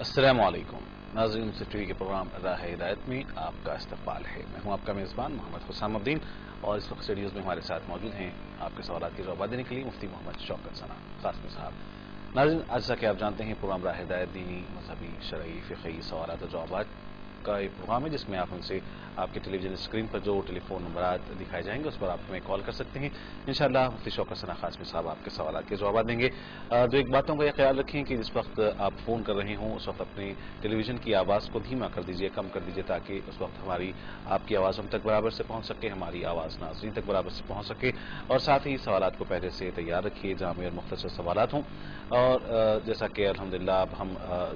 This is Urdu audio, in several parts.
السلام علیکم ناظرین، ٹی وی کے پروگرام راہ ہدایت میں آپ کا استقبال ہے۔ میں ہوں آپ کا میزبان محمد حسام الدین، اور اس وقت اسٹوڈیوز میں ہمارے ساتھ موجود ہیں آپ کے سوالات کے جواب دینے کے لیے مفتی محمد شوکت ثنا قاسمی صاحب۔ ناظرین، جیسا کہ آپ جانتے ہیں پروگرام راہ ہدایت دینی، مذہبی، شرعی، فقہی سوالات و جوابات کا ایک پروگرام ہے جس میں آپ ان سے آپ کے ٹیلی ویژن اسکرین پر جو ٹیلی فون نمبرات دکھائے جائیں گے اس پر آپ ہمیں کال کر سکتے ہیں۔ انشاءاللہ مفتی شوکت ثنا قاسمی صاحب آپ کے سوالات کے جوابات دیں گے۔ دو ایک باتوں کا یہ خیال رکھیں کہ جس وقت آپ فون کر رہے ہوں اس وقت اپنے ٹیلی ویژن کی آواز کو دھیما کر دیجئے، کم کر دیجئے، تاکہ اس وقت آپ کی آواز ہم تک برابر سے پہنچ سکے، ہماری آواز ناظرین تک برابر سے پہنچ سکے، اور ساتھ ہی سوالات کو پہلے سے تیار رکھیے، جامع اور مختصر سوالات ہوں۔ اور جیسا کہ الحمدللہ اب ہم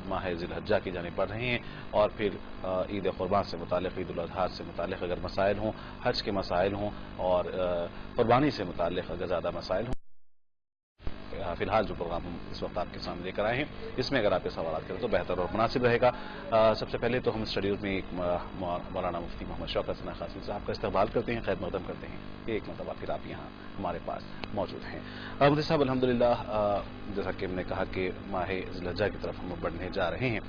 ماہ ذی الحجہ کی جانب بڑھ رہے ہیں، اور پھر عید قربان سے متعلق، عید الاضحیٰ سے متعلق اگر مسائل ہوں، حج کے مسائل ہوں، اور قربانی سے متعلق اگر زیادہ مسائل ہوں، فی الحال جو پروگرام ہم اس وقت آپ کے سامنے لے کر آئے ہیں اس میں اگر آپ کے سوالات کریں تو بہتر اور مناسب رہے گا۔ سب سے پہلے تو ہم اسٹوڈیوز میں مولانا مفتی محمد شوکت ثنا قاسمی صاحب کا استقبال کرتے ہیں، خیر مقدم کرتے ہیں کہ ایک مرتبہ پھر آپ یہاں ہمارے پاس موجود ہیں۔ مفتی صاحب، الحمدللہ جیسا کہ ہم نے کہا کہ ماہ ذی الحجہ کی طرف ہم بڑھنے جا رہے ہیں۔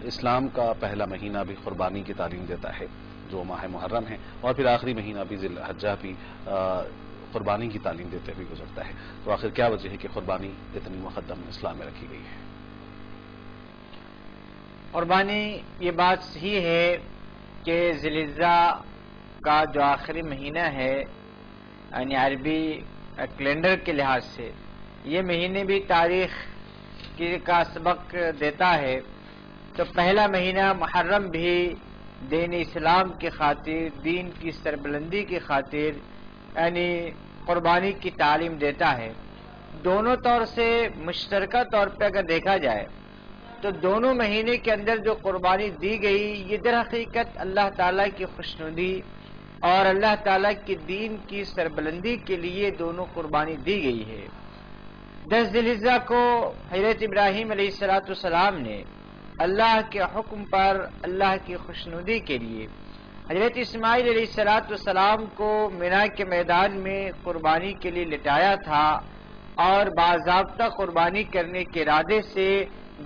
اسلام کا پہلا مہینہ بھی قربانی کی تعلیم دیتا ہے جو ماہ محرم ہے، اور پھر آخری مہینہ بھی ذی الحجہ بھی قربانی کی تعلیم دیتے ہوئے گزرتا ہے، تو آخر کیا وجہ ہے کہ قربانی اتنی مقدم اسلام میں رکھی گئی ہے؟ قربانی، یہ بات صحیح ہے کہ ذی الحجہ کا جو آخری مہینہ ہے، یعنی عربی کیلنڈر کے لحاظ سے یہ مہینے بھی تاریخ کا سبق دیتا ہے، تو پہلا مہینہ محرم بھی دین اسلام کی خاطر، دین کی سربلندی کی خاطر یعنی قربانی کی تعلیم دیتا ہے۔ دونوں طور سے مشترکہ طور پہ اگر دیکھا جائے تو دونوں مہینے کے اندر جو قربانی دی گئی یہ در حقیقت اللہ تعالیٰ کی خوشنودی اور اللہ تعالیٰ کے دین کی سربلندی کے لیے دونوں قربانی دی گئی ہے۔ 10 ذی الحجہ کو حضرت ابراہیم علیہ السلام نے اللہ کے حکم پر اللہ کی خوشنودی کے لیے حضرت اسماعیل علیہ السلام کو مینا کے میدان میں قربانی کے لیے لٹایا تھا، اور باضابطہ قربانی کرنے کے ارادے سے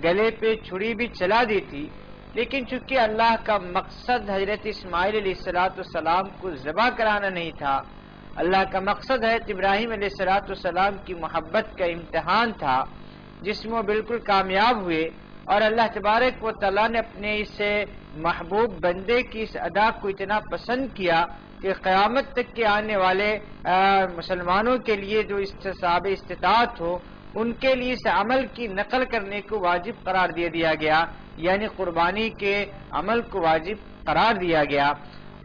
گلے پہ چھری بھی چلا دی تھی، لیکن چونکہ اللہ کا مقصد حضرت اسماعیل علیہ السلام کو ذبح کرانا نہیں تھا، اللہ کا مقصد حضرت ابراہیم علیہ السلام کی محبت کا امتحان تھا، جس میں وہ بالکل کامیاب ہوئے، اور اللہ تبارک و تعالیٰ نے اپنے اس محبوب بندے کی اس ادا کو اتنا پسند کیا کہ قیامت تک کے آنے والے مسلمانوں کے لیے جو صاحب استطاعت ہو ان کے لیے اس عمل کی نقل کرنے کو واجب قرار دیا گیا، یعنی قربانی کے عمل کو واجب قرار دیا گیا۔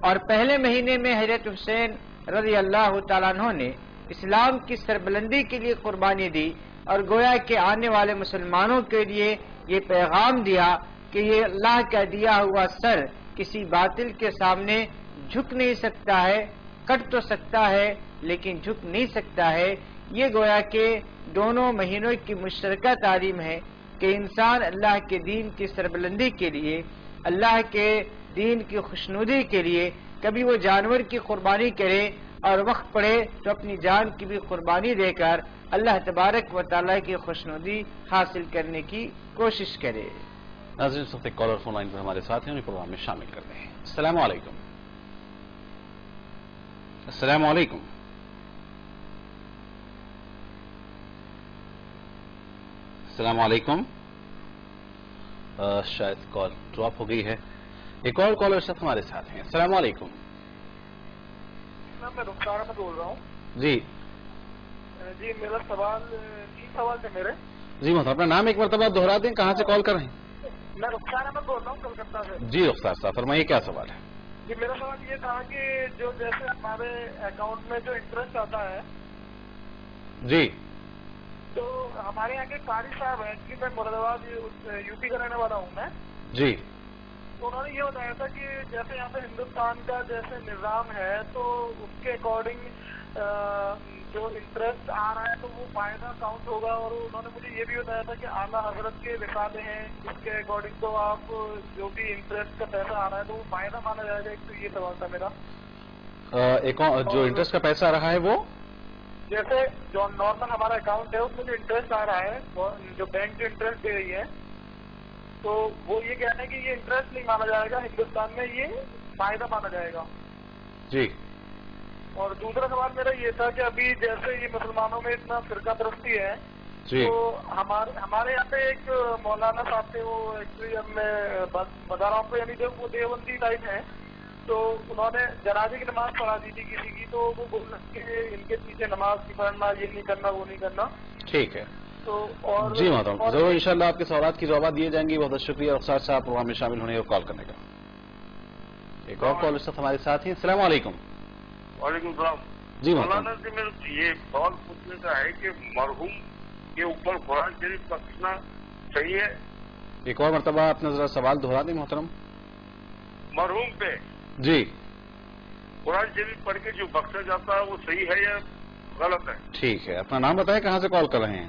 اور پہلے مہینے میں حضرت حسین رضی اللہ تعالیٰ عنہ نے اسلام کی سربلندی کے لیے قربانی دی، اور گویا کہ آنے والے مسلمانوں کے لیے یہ پیغام دیا کہ یہ اللہ کا دیا ہوا سر کسی باطل کے سامنے جھک نہیں سکتا ہے، کٹ تو سکتا ہے لیکن جھک نہیں سکتا ہے۔ یہ گویا کہ دونوں مہینوں کی مشترکہ تعلیم ہے کہ انسان اللہ کے دین کی سربلندی کے لیے، اللہ کے دین کی خوشنودی کے لیے کبھی وہ جانور کی قربانی کرے، اور وقت پڑے تو اپنی جان کی بھی قربانی دے کر اللہ تبارک و تعالیٰ کی خوشنودی حاصل کرنے کی کوشش کرے۔ ناظرین، اس وقت ایک کالر فون لائن پر ہمارے ساتھ ہیں، انہیں پروگرام میں شامل کرتے ہیں۔ السلام علیکم۔ السلام علیکم۔ السلام علیکم۔ شاید کال ڈراپ ہو گئی ہے۔ ایک اور کالر ساتھ ہمارے ساتھ ہیں۔ السلام علیکم۔ میں رخسار احمد بول رہا ہوں۔ جی جی، میرا سوال 3 سوال تھے میرے۔ جی محترم، اپنا نام ایک مرتبہ دہرا دیں، کہاں سے کال کر رہے ہیں؟ میں رخسار احمد بول رہا ہوں کلکتہ سے۔ جی رخسار صاحب، فرمائیے کیا سوال ہے؟ جی، میرا سوال یہ تھا کہ جو جیسے ہمارے اکاؤنٹ میں جو انٹرسٹ آتا ہے، جی تو ہمارے یہاں کے قاری صاحب ہیں، ایکچولی میں مراد آباد یو پی کا رہنے والا ہوں میں، جی تو انہوں نے یہ بتایا تھا کہ جیسے یہاں پہ ہندوستان کا جیسے نظام ہے تو اس کے اکارڈنگ جو انٹرسٹ آ رہا ہے تو وہ فائدہ کاؤنٹ ہوگا، اور انہوں نے مجھے یہ بھی بتایا تھا کہ اعلیٰ حضرت کے رسالے ہیں اس کے اکارڈنگ تو آپ جو بھی انٹرسٹ کا پیسہ آ رہا ہے تو وہ فائدہ مانا جائے گا۔ ایک تو یہ سوال تھا میرا۔ جو انٹرسٹ کا پیسہ آ رہا ہے وہ جیسے جو نارمل ہمارا اکاؤنٹ ہے اس میں جو انٹرسٹ آ رہا ہے، جو بینک جو انٹرسٹ دے رہی ہے تو وہ یہ کہنا ہے کہ یہ انٹرسٹ نہیں مانا جائے گا، ہندوستان میں یہ فائدہ مانا جائے گا. جی. اور دوسرا سوال میرا یہ تھا کہ ابھی جیسے یہ مسلمانوں میں اتنا فرقہ پرستی ہے، جی. تو ہمارے یہاں پہ ایک مولانا صاحب تھے، وہ ایکچولی ہم میں بتا رہا ہوں یعنی جو وہ دیوبندی ٹائپ ہیں، تو انہوں نے جنازے کی نماز پڑھا دی تھی کسی کی، تو وہ بول رہے کہ ان کے پیچھے نماز نہیں پڑھنا، یہ نہیں کرنا، وہ نہیں کرنا. ٹھیک ہے. تو اور جی محترم، ضرور انشاءاللہ آپ کے سوالات کی جوابات دیے جائیں گے. بہت بہت شکریہ رخسار صاحب پروگرام میں شامل ہونے اور کال کرنے کا. ایک اور کال اس وقت ہمارے ساتھ ہیں. السلام علیکم. وعلیکم السلام. جی مولانا جی، میرے یہ سوال پوچھنے کا ہے کہ مرحوم کے اوپر قرآن شریف بخشنا صحیح ہے؟ ایک اور مرتبہ اپنا ذرا سوال دہرا دیں محترم. مرحوم پہ جی. قرآن شریف پڑھ کے جو بخشا جاتا ہے وہ صحیح ہے یا غلط ہے؟ ٹھیک ہے. اپنا نام بتائیں، کہاں سے کال کر رہے ہیں؟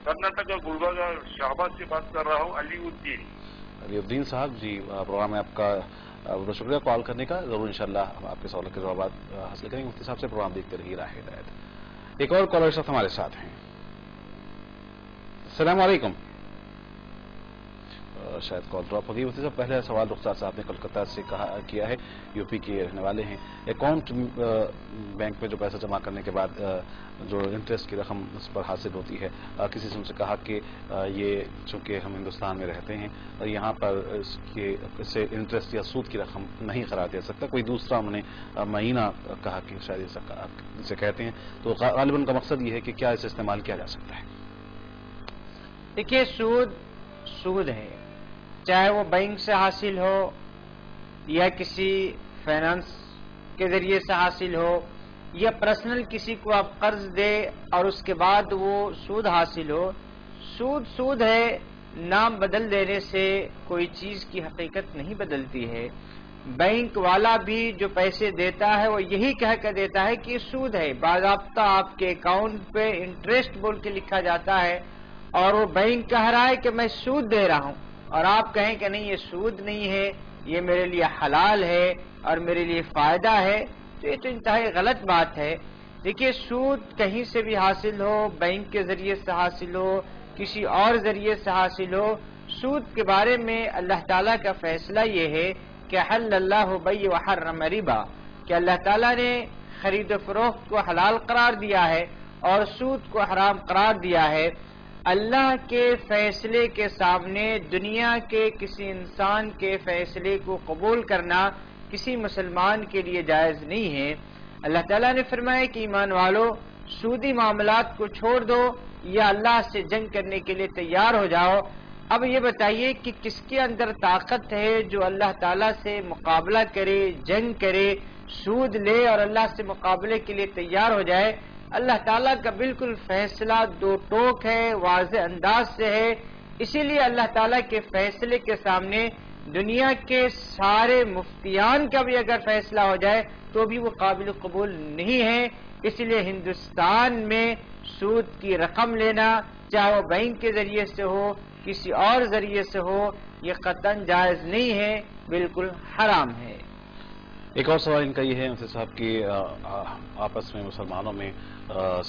کرناٹک گلبرگہ شہباز سے بات کر رہا ہوں، علی الدین. علی الدین صاحب جی، پروگرام میں آپ کا بہت شکریہ کال کرنے کا. ضرور انشاءاللہ ہم آپ کے سوالات کے جوابات حاصل کریں گے. مفتی صاحب سے پروگرام دیکھتے رہیے راہ ہدایت. ایک اور کالر اس وقت ہمارے ساتھ ہیں. السلام علیکم. شاید کال ڈراپ ہو گئی. مفتی صاحب، پہلے سوال رخسار صاحب نے کلکتہ سے کیا ہے، یو پی کے رہنے والے ہیں. اکاؤنٹ بینک میں جو پیسہ جمع کرنے کے بعد جو انٹرسٹ کی رقم اس پر حاصل ہوتی ہے، کسی سے ان سے کہا کہ یہ چونکہ ہم ہندوستان میں رہتے ہیں اور یہاں پر اس سے انٹرسٹ یا سود کی رقم نہیں قرار دے سکتا، کوئی دوسرا انہوں نے مہینہ کہا کہ شاید اسے کہتے ہیں، تو غالباً کا مقصد یہ ہے کہ کیا اسے استعمال کیا جا سکتا ہے؟ دیکھیے، سود ہے، چاہے وہ بینک سے حاصل ہو یا کسی فائنانس کے ذریعے سے حاصل ہو یا پرسنل کسی کو آپ قرض دے اور اس کے بعد وہ سود حاصل ہو. سود ہے. نام بدل دینے سے کوئی چیز کی حقیقت نہیں بدلتی ہے. بینک والا بھی جو پیسے دیتا ہے وہ یہی کہہ کر دیتا ہے کہ یہ سود ہے. باضابطہ آپ کے اکاؤنٹ پہ انٹرسٹ بول کے لکھا جاتا ہے اور وہ بینک کہہ رہا ہے کہ میں سود دے رہا ہوں، اور آپ کہیں کہ نہیں، یہ سود نہیں ہے، یہ میرے لیے حلال ہے اور میرے لیے فائدہ ہے، تو یہ تو انتہائی غلط بات ہے. دیکھیے، سود کہیں سے بھی حاصل ہو، بینک کے ذریعے سے حاصل ہو، کسی اور ذریعے سے حاصل ہو، سود کے بارے میں اللہ تعالیٰ کا فیصلہ یہ ہے کہ حل اللہ بیع وحرم ربا، کہ اللہ تعالیٰ نے خرید و فروخت کو حلال قرار دیا ہے اور سود کو حرام قرار دیا ہے. اللہ کے فیصلے کے سامنے دنیا کے کسی انسان کے فیصلے کو قبول کرنا کسی مسلمان کے لیے جائز نہیں ہے. اللہ تعالیٰ نے فرمایا کہ ایمان والو، سودی معاملات کو چھوڑ دو یا اللہ سے جنگ کرنے کے لیے تیار ہو جاؤ. اب یہ بتائیے کہ کس کے اندر طاقت ہے جو اللہ تعالیٰ سے مقابلہ کرے، جنگ کرے، سود لے اور اللہ سے مقابلے کے لیے تیار ہو جائے؟ اللہ تعالیٰ کا بالکل فیصلہ دو ٹوک ہے، واضح انداز سے ہے. اسی لیے اللہ تعالیٰ کے فیصلے کے سامنے دنیا کے سارے مفتیان کا بھی اگر فیصلہ ہو جائے تو بھی وہ قابل قبول نہیں ہے. اس لیے ہندوستان میں سود کی رقم لینا، چاہے وہ بینک کے ذریعے سے ہو، کسی اور ذریعے سے ہو، یہ قطعاً جائز نہیں ہے، بالکل حرام ہے. ایک اور سوال ان کا یہ ہے مفتی صاحب کہ آپس میں مسلمانوں میں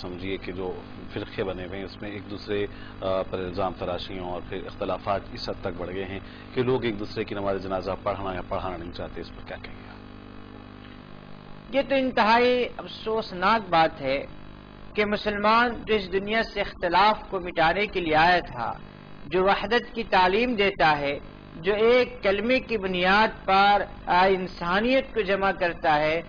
سمجھیے کہ جو فرقے بنے ہوئے ہیں اس میں ایک دوسرے پر الزام تراشیوں اور پھر اختلافات اس حد تک بڑھ گئے ہیں کہ لوگ ایک دوسرے کی نماز جنازہ پڑھنا یا پڑھانا نہیں چاہتے. اس پر کیا کہیں گے؟ یہ تو انتہائی افسوسناک بات ہے کہ مسلمان جو اس دنیا سے اختلاف کو مٹانے کے لیے آیا تھا، جو وحدت کی تعلیم دیتا ہے، جو ایک کلمے کی بنیاد پر انسانیت کو جمع کرتا ہے،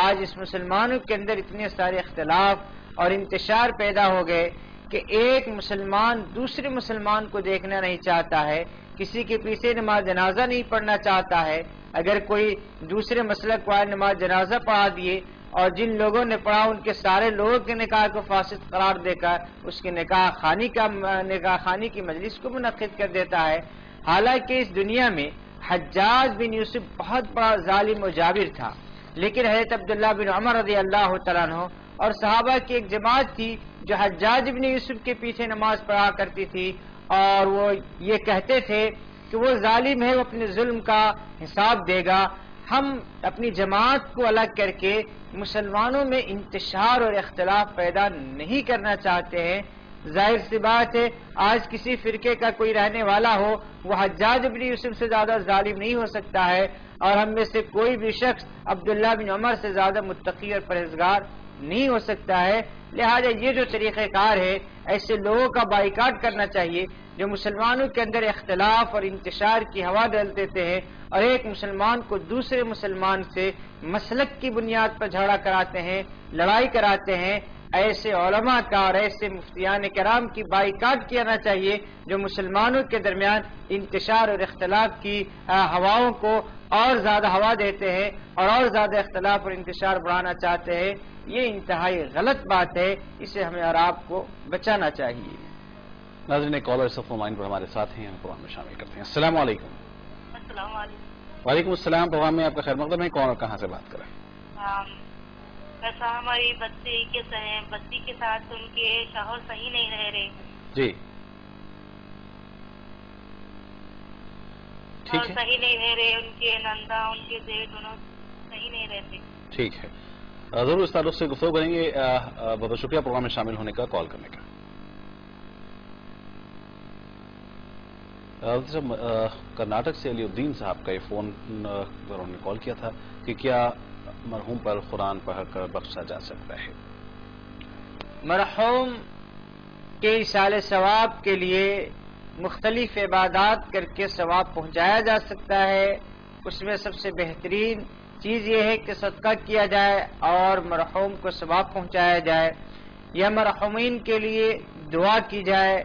آج اس مسلمانوں کے اندر اتنے سارے اختلاف اور انتشار پیدا ہو گئے کہ ایک مسلمان دوسرے مسلمان کو دیکھنا نہیں چاہتا ہے، کسی کے پیچھے نماز جنازہ نہیں پڑھنا چاہتا ہے. اگر کوئی دوسرے مسلک والے نماز جنازہ پڑھا دیے اور جن لوگوں نے پڑھا ان کے سارے لوگوں کے نکاح کو فاسد قرار دے کر اس کے نکاح خانی کی مجلس کو منعقد کر دیتا ہے. حالانکہ اس دنیا میں حجاج بن یوسف بہت بڑا ظالم و جابر تھا، لیکن حضرت عبداللہ بن عمر رضی اللہ تعالیٰ عنہ اور صحابہ کی ایک جماعت تھی جو حجاج بن یوسف کے پیچھے نماز پڑھا کرتی تھی اور وہ یہ کہتے تھے کہ وہ ظالم ہے، وہ اپنے ظلم کا حساب دے گا. ہم اپنی جماعت کو الگ کر کے مسلمانوں میں انتشار اور اختلاف پیدا نہیں کرنا چاہتے ہیں، ظاہر سی بات ہے آج کسی فرقے کا کوئی رہنے والا ہو وہ حجاج بن یوسف سے زیادہ ظالم نہیں ہو سکتا ہے، اور ہم میں سے کوئی بھی شخص عبداللہ بن عمر سے زیادہ متقی اور پرہیزگار نہیں ہو سکتا ہے۔ لہذا یہ جو طریقہ کار ہے ایسے لوگوں کا بائیکاٹ کرنا چاہیے جو مسلمانوں کے اندر اختلاف اور انتشار کی ہوا ڈال دیتے ہیں اور ایک مسلمان کو دوسرے مسلمان سے مسلک کی بنیاد پر جھگڑا کراتے ہیں، لڑائی کراتے ہیں۔ ایسے علماء کا اور ایسے مفتیان کرام کی بائیکاٹ کیا چاہیے جو مسلمانوں کے درمیان انتشار اور اختلاف کی ہواؤں کو اور زیادہ ہوا دیتے ہیں اور زیادہ اختلاف اور انتشار بڑھانا چاہتے ہیں۔ یہ انتہائی غلط بات ہے، اسے ہمیں اور آپ کو بچانا چاہیے۔ ناظرین کالر صف لائن پر ہمارے ساتھ ہیں، ہم پروگرام میں شامل کرتے ہیں۔ السلام علیکم۔ السلام علیکم۔ وعلیکم السلام، پروگرام میں آپ کا خیر مقدم ہے، کون اور کہاں سے بات کر رہے ہیں؟ ایسا ہماری بچی کے ساتھ ان کے شوہر صحیح نہیں رہ رہے جی اور صحیح نہیں رہ رہے، ان کے نندا ان کے زیٹ دونوں صحیح نہیں رہتے۔ ٹھیک ہے، ضرور اس تعلق سے گفتگو کریں گے۔ بہت بہت شکریہ پروگرام میں شامل ہونے کا، کال کرنے کا۔ کرناٹک سے علی الدین صاحب کا یہ فون انہوں نے کال کیا تھا کہ کیا مرحوم پر قرآن پڑھ کر بخشا جا سکتا ہے؟ مرحوم کے ایصال ثواب کے لیے مختلف عبادات کر کے ثواب پہنچایا جا سکتا ہے۔ اس میں سب سے بہترین چیز یہ ہے کہ صدقہ کیا جائے اور مرحوم کو ثواب پہنچایا جائے، یا مرحومین کے لیے دعا کی جائے،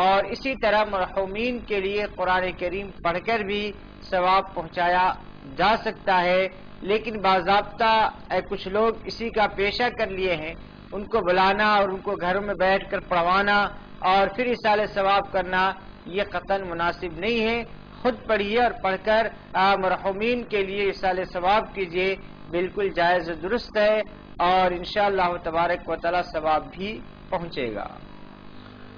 اور اسی طرح مرحومین کے لیے قرآن کریم پڑھ کر بھی ثواب پہنچایا جا سکتا ہے۔ لیکن باضابطہ کچھ لوگ اسی کا پیشہ کر لیے ہیں، ان کو بلانا اور ان کو گھروں میں بیٹھ کر پڑھوانا اور پھر ایصال ثواب کرنا یہ قطعاً مناسب نہیں ہے۔ خود پڑھیے اور پڑھ کر مرحومین کے لیے ایصال ثواب کیجیے، بالکل جائز و درست ہے، اور انشاءاللہ تبارک و تعالی ثواب بھی پہنچے گا۔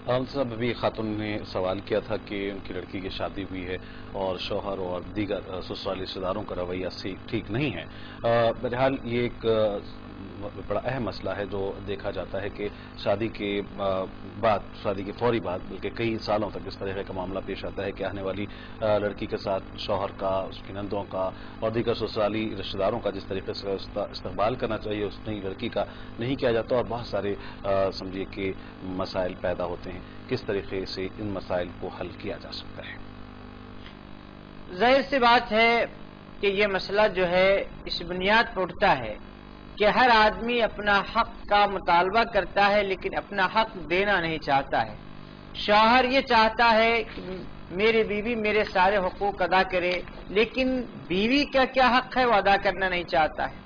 صاحب ابھی خاتون نے سوال کیا تھا کہ ان کی لڑکی کی شادی ہوئی ہے اور شوہر اور دیگر سسرالی رشتہ داروں کا رویہ ٹھیک نہیں ہے۔ بہرحال یہ ایک بڑا اہم مسئلہ ہے جو دیکھا جاتا ہے کہ شادی کے بعد، شادی کے فوری بعد بلکہ کئی سالوں تک اس طرح کا معاملہ پیش آتا ہے کہ آنے والی لڑکی کے ساتھ شوہر کا، اس کی نندوں کا اور دیگر سسرالی رشتہ داروں کا جس طریقے سے استقبال کرنا چاہیے اس نئی لڑکی کا نہیں کیا جاتا، اور بہت سارے سمجھیے کہ مسائل پیدا ہوتے ہیں۔ کس طریقے سے ان مسائل کو حل کیا جا سکتا ہے؟ ظاہر سی بات ہے کہ یہ مسئلہ جو ہے اس بنیاد پر اٹھتا ہے کہ ہر آدمی اپنا حق کا مطالبہ کرتا ہے لیکن اپنا حق دینا نہیں چاہتا ہے۔ شوہر یہ چاہتا ہے کہ میری بیوی میرے سارے حقوق ادا کرے، لیکن بیوی کا کیا حق ہے وہ ادا کرنا نہیں چاہتا ہے۔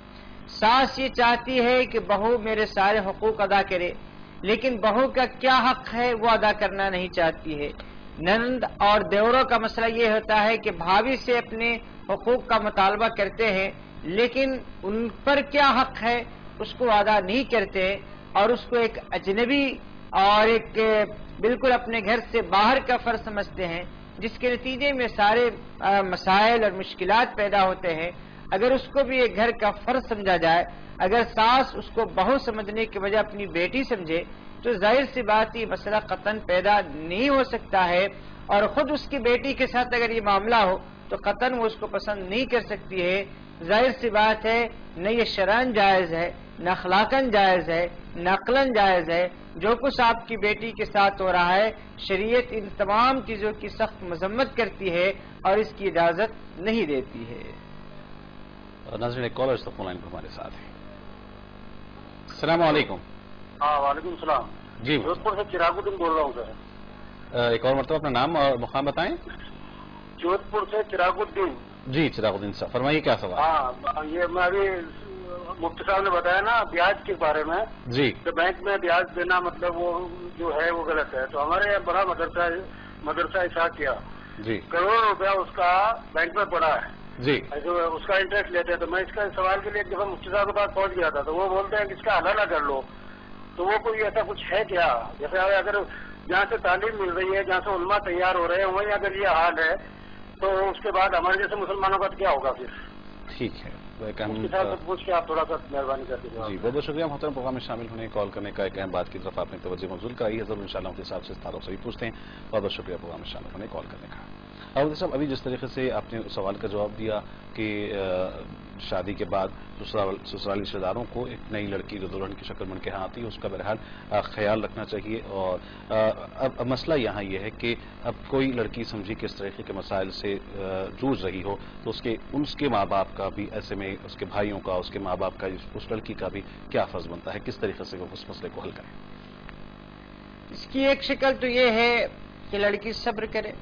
ساس یہ چاہتی ہے کہ بہو میرے سارے حقوق ادا کرے، لیکن بہو کا کیا حق ہے وہ ادا کرنا نہیں چاہتی ہے۔ نند اور دیوروں کا مسئلہ یہ ہوتا ہے کہ بھابھی سے اپنے حقوق کا مطالبہ کرتے ہیں لیکن ان پر کیا حق ہے اس کو ادا نہیں کرتے، اور اس کو ایک اجنبی اور ایک بالکل اپنے گھر سے باہر کا فرض سمجھتے ہیں، جس کے نتیجے میں سارے مسائل اور مشکلات پیدا ہوتے ہیں۔ اگر اس کو بھی ایک گھر کا فرض سمجھا جائے، اگر ساس اس کو بہو سمجھنے کی وجہ اپنی بیٹی سمجھے، تو ظاہر سی بات یہ مسئلہ قطعاً پیدا نہیں ہو سکتا ہے، اور خود اس کی بیٹی کے ساتھ اگر یہ معاملہ ہو تو قطعاً وہ اس کو پسند نہیں کر سکتی ہے۔ ظاہر سی بات ہے نہ یہ شرعاً جائز ہے، نہ اخلاقاً جائز ہے، نہ عقلاً جائز ہے۔ جو کچھ آپ کی بیٹی کے ساتھ ہو رہا ہے شریعت ان تمام چیزوں کی سخت مذمت کرتی ہے اور اس کی اجازت نہیں دیتی ہے۔ ناظرین ایک کالر فون لائن پر ہمارے ساتھ ہیں۔ السلام علیکم۔ ہاں وعلیکم السلام۔ جی جودھ پور سے چراغ الدین بول رہا ہوں سر۔ ایک اور مرتبہ اپنا نام اور مقام بتائیں۔ جودھ پور سے چراغ الدین۔ جی چراغ الدین صاحب فرمائیے کیا سوال؟ ہاں یہ میں ابھی مفتی صاحب نے بتایا نا بیاج کے بارے میں، جی کہ بینک میں بیاج دینا مطلب وہ جو ہے وہ غلط ہے۔ تو ہمارے یہاں بڑا مدرسہ اشاعتیہ جی کروڑوں روپیہ اس کا بینک میں پڑا ہے، جی اس کا انٹرسٹ لیتے ہیں۔ تو میں اس کا سوال کے لیے ایک دفعہ مفتی صاحب کے پاس پہنچ گیا تھا، تو وہ بولتے ہیں کہ اس کا حوالہ کر لو۔ تو وہ کوئی ایسا کچھ ہے کیا؟ جیسے اگر جہاں سے تعلیم مل رہی ہے، جہاں سے علماء تیار ہو رہے ہیں، وہیں اگر یہ حال ہے تو اس کے بعد ہمارے جیسے مسلمانوں کا کیا ہوگا پھر؟ ٹھیک ہے۔ ایک اہم اس کے ساتھ پوچھ کے آپ تھوڑا سا مہربانی کر دیجیے. جی بہت بہت شکریہ محترم، پروگرام میں شامل ہونے کال کرنے کا. ایک اہم بات کی طرف آپ نے توجہ مبذول کرائی ہے، ضرور انشاءاللہ مفتی صاحب سے اس تعلق سے بھی پوچھتے ہیں. بہت بہت شکریہ پروگرام میں شامل ہونے کال کرنے کا. مفتی صاحب، ابھی جس طریقے سے آپ نے سوال کا جواب دیا کہ شادی کے بعد سسرالی رشتہ داروں کو ایک نئی لڑکی جو دلہن کی شکل بن کے آتی ہے اس کا بہرحال خیال رکھنا چاہیے، اور اب مسئلہ یہاں یہ ہے کہ اب کوئی لڑکی سمجھی کہ اس طریقے کے مسائل سے جوجھ رہی ہو تو اس کے ماں باپ کا بھی ایسے میں، اس کے بھائیوں کا، اس کے ماں باپ کا، اس لڑکی کا بھی کیا فرض بنتا ہے، کس طریقے سے وہ اس مسئلے کو حل کریں؟ اس کی ایک شکل تو یہ ہے کہ لڑکی صبر کرے،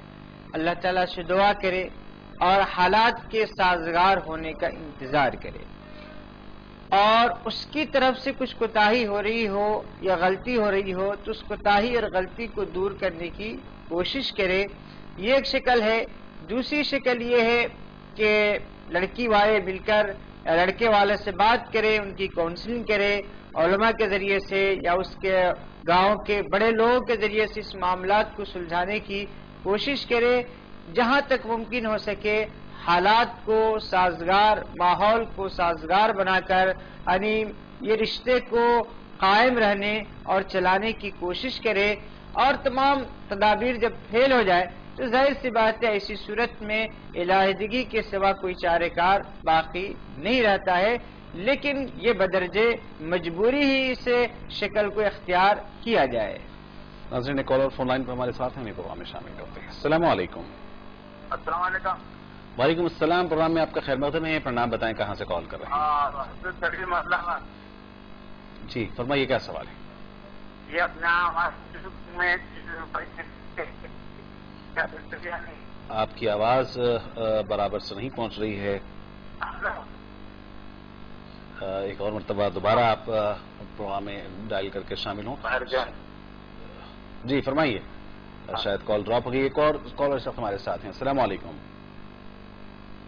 اللہ تعالیٰ سے دعا کرے اور حالات کے سازگار ہونے کا انتظار کرے، اور اس کی طرف سے کچھ کوتاہی ہو رہی ہو یا غلطی ہو رہی ہو تو اس کوتاہی اور غلطی کو دور کرنے کی کوشش کرے. یہ ایک شکل ہے. دوسری شکل یہ ہے کہ لڑکی والے مل کر لڑکے والے سے بات کرے، ان کی کاؤنسلنگ کرے علماء کے ذریعے سے یا اس کے گاؤں کے بڑے لوگوں کے ذریعے سے اس معاملات کو سلجھانے کی کوشش کرے. جہاں تک ممکن ہو سکے حالات کو سازگار، ماحول کو سازگار بنا کر یعنی یہ رشتے کو قائم رہنے اور چلانے کی کوشش کرے. اور تمام تدابیر جب فیل ہو جائے تو ظاہر سی بات ہے ایسی صورت میں علیحدگی کے سوا کوئی چارہ کار باقی نہیں رہتا ہے، لیکن یہ بدرجے مجبوری ہی اسے شکل کو اختیار کیا جائے. ناظرین، ایک کالر فون لائن پر ہمارے ساتھ ہیں، پروگرام میں شامل کرتے ہیں. السلام علیکم. السلام علیکم. وعلیکم السلام. پروگرام میں آپ کا خیر مقدم ہے. پرنام، بتائیں کہاں سے کال کر رہے ہیں؟ جی فرمائیے، کیا سوال ہے؟ یہ اپنا آپ کی آواز برابر سے نہیں پہنچ رہی ہے. ایک اور مرتبہ دوبارہ آپ پروگرام میں ڈائل کر کے شامل ہوں. جی فرمائیے. شاید کال ڈراپ ہو گئی. ایک اور کالر صاحب ہمارے ساتھ ہیں. السلام علیکم.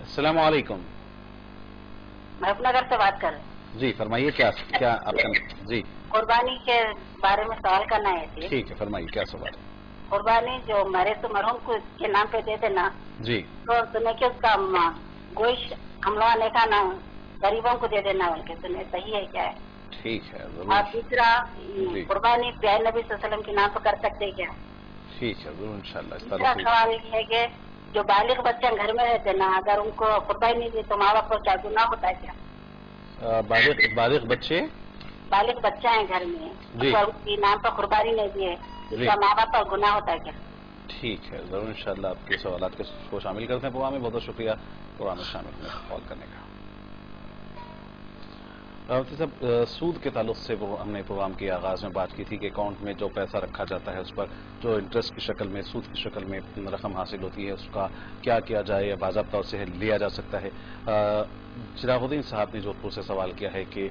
السلام علیکم. میں اپنا گھر سے بات کر رہی ہوں. جی فرمائیے، کیا آپ کا؟ جی قربانی کے بارے میں سوال کرنا ہے. ٹھیک ہے، فرمائیے کیا سوال ہے. قربانی جو مرے تو مرحوم کو کے نام پہ دے دینا. جی تو سنے کہ اس کا گوشت ہم لوگوں نے کھانا غریبوں کو دے دینا، بلکہ سنے صحیح ہے کیا ہے؟ ٹھیک ہے اور ضرور. دوسرا قربانی پیارے نبی صلی اللہ علیہ وسلم کے نام پہ کر سکتے کیا؟ ٹھیک ہے ضرور انشاءاللہ. اس دوسرا طرح سوال یہ ہے کہ جو بالغ بچے گھر میں رہتے نا، اگر ان کو قربانی نہیں دی تو ماں باپ کو کیا گناہ ہوتا ہے کیا؟ بالغ بچے، بالغ بچہ ہیں گھر میں، جی. اس کے نام پر قربانی نہیں دی ہے، اس جی. کا ماں باپ پر گناہ ہوتا ہے کیا؟ ٹھیک ہے ضرور انشاءاللہ آپ کے سوالات کو شامل کرتے ہیں پروگرام میں. بہت بہت شکریہ پروگرام میں شامل ہونے کا، کال کرنے کا. صاحب، سود کے تعلق سے ہم نے پروگرام کے آغاز میں بات کی تھی کہ اکاؤنٹ میں جو پیسہ رکھا جاتا ہے اس پر جو انٹرسٹ کی شکل میں، سود کی شکل میں رقم حاصل ہوتی ہے، اس کا کیا کیا جائے یا باضابطہ اسے لیا جا سکتا ہے. چراغ الدین صاحب نے جودھپور سے سوال کیا ہے کہ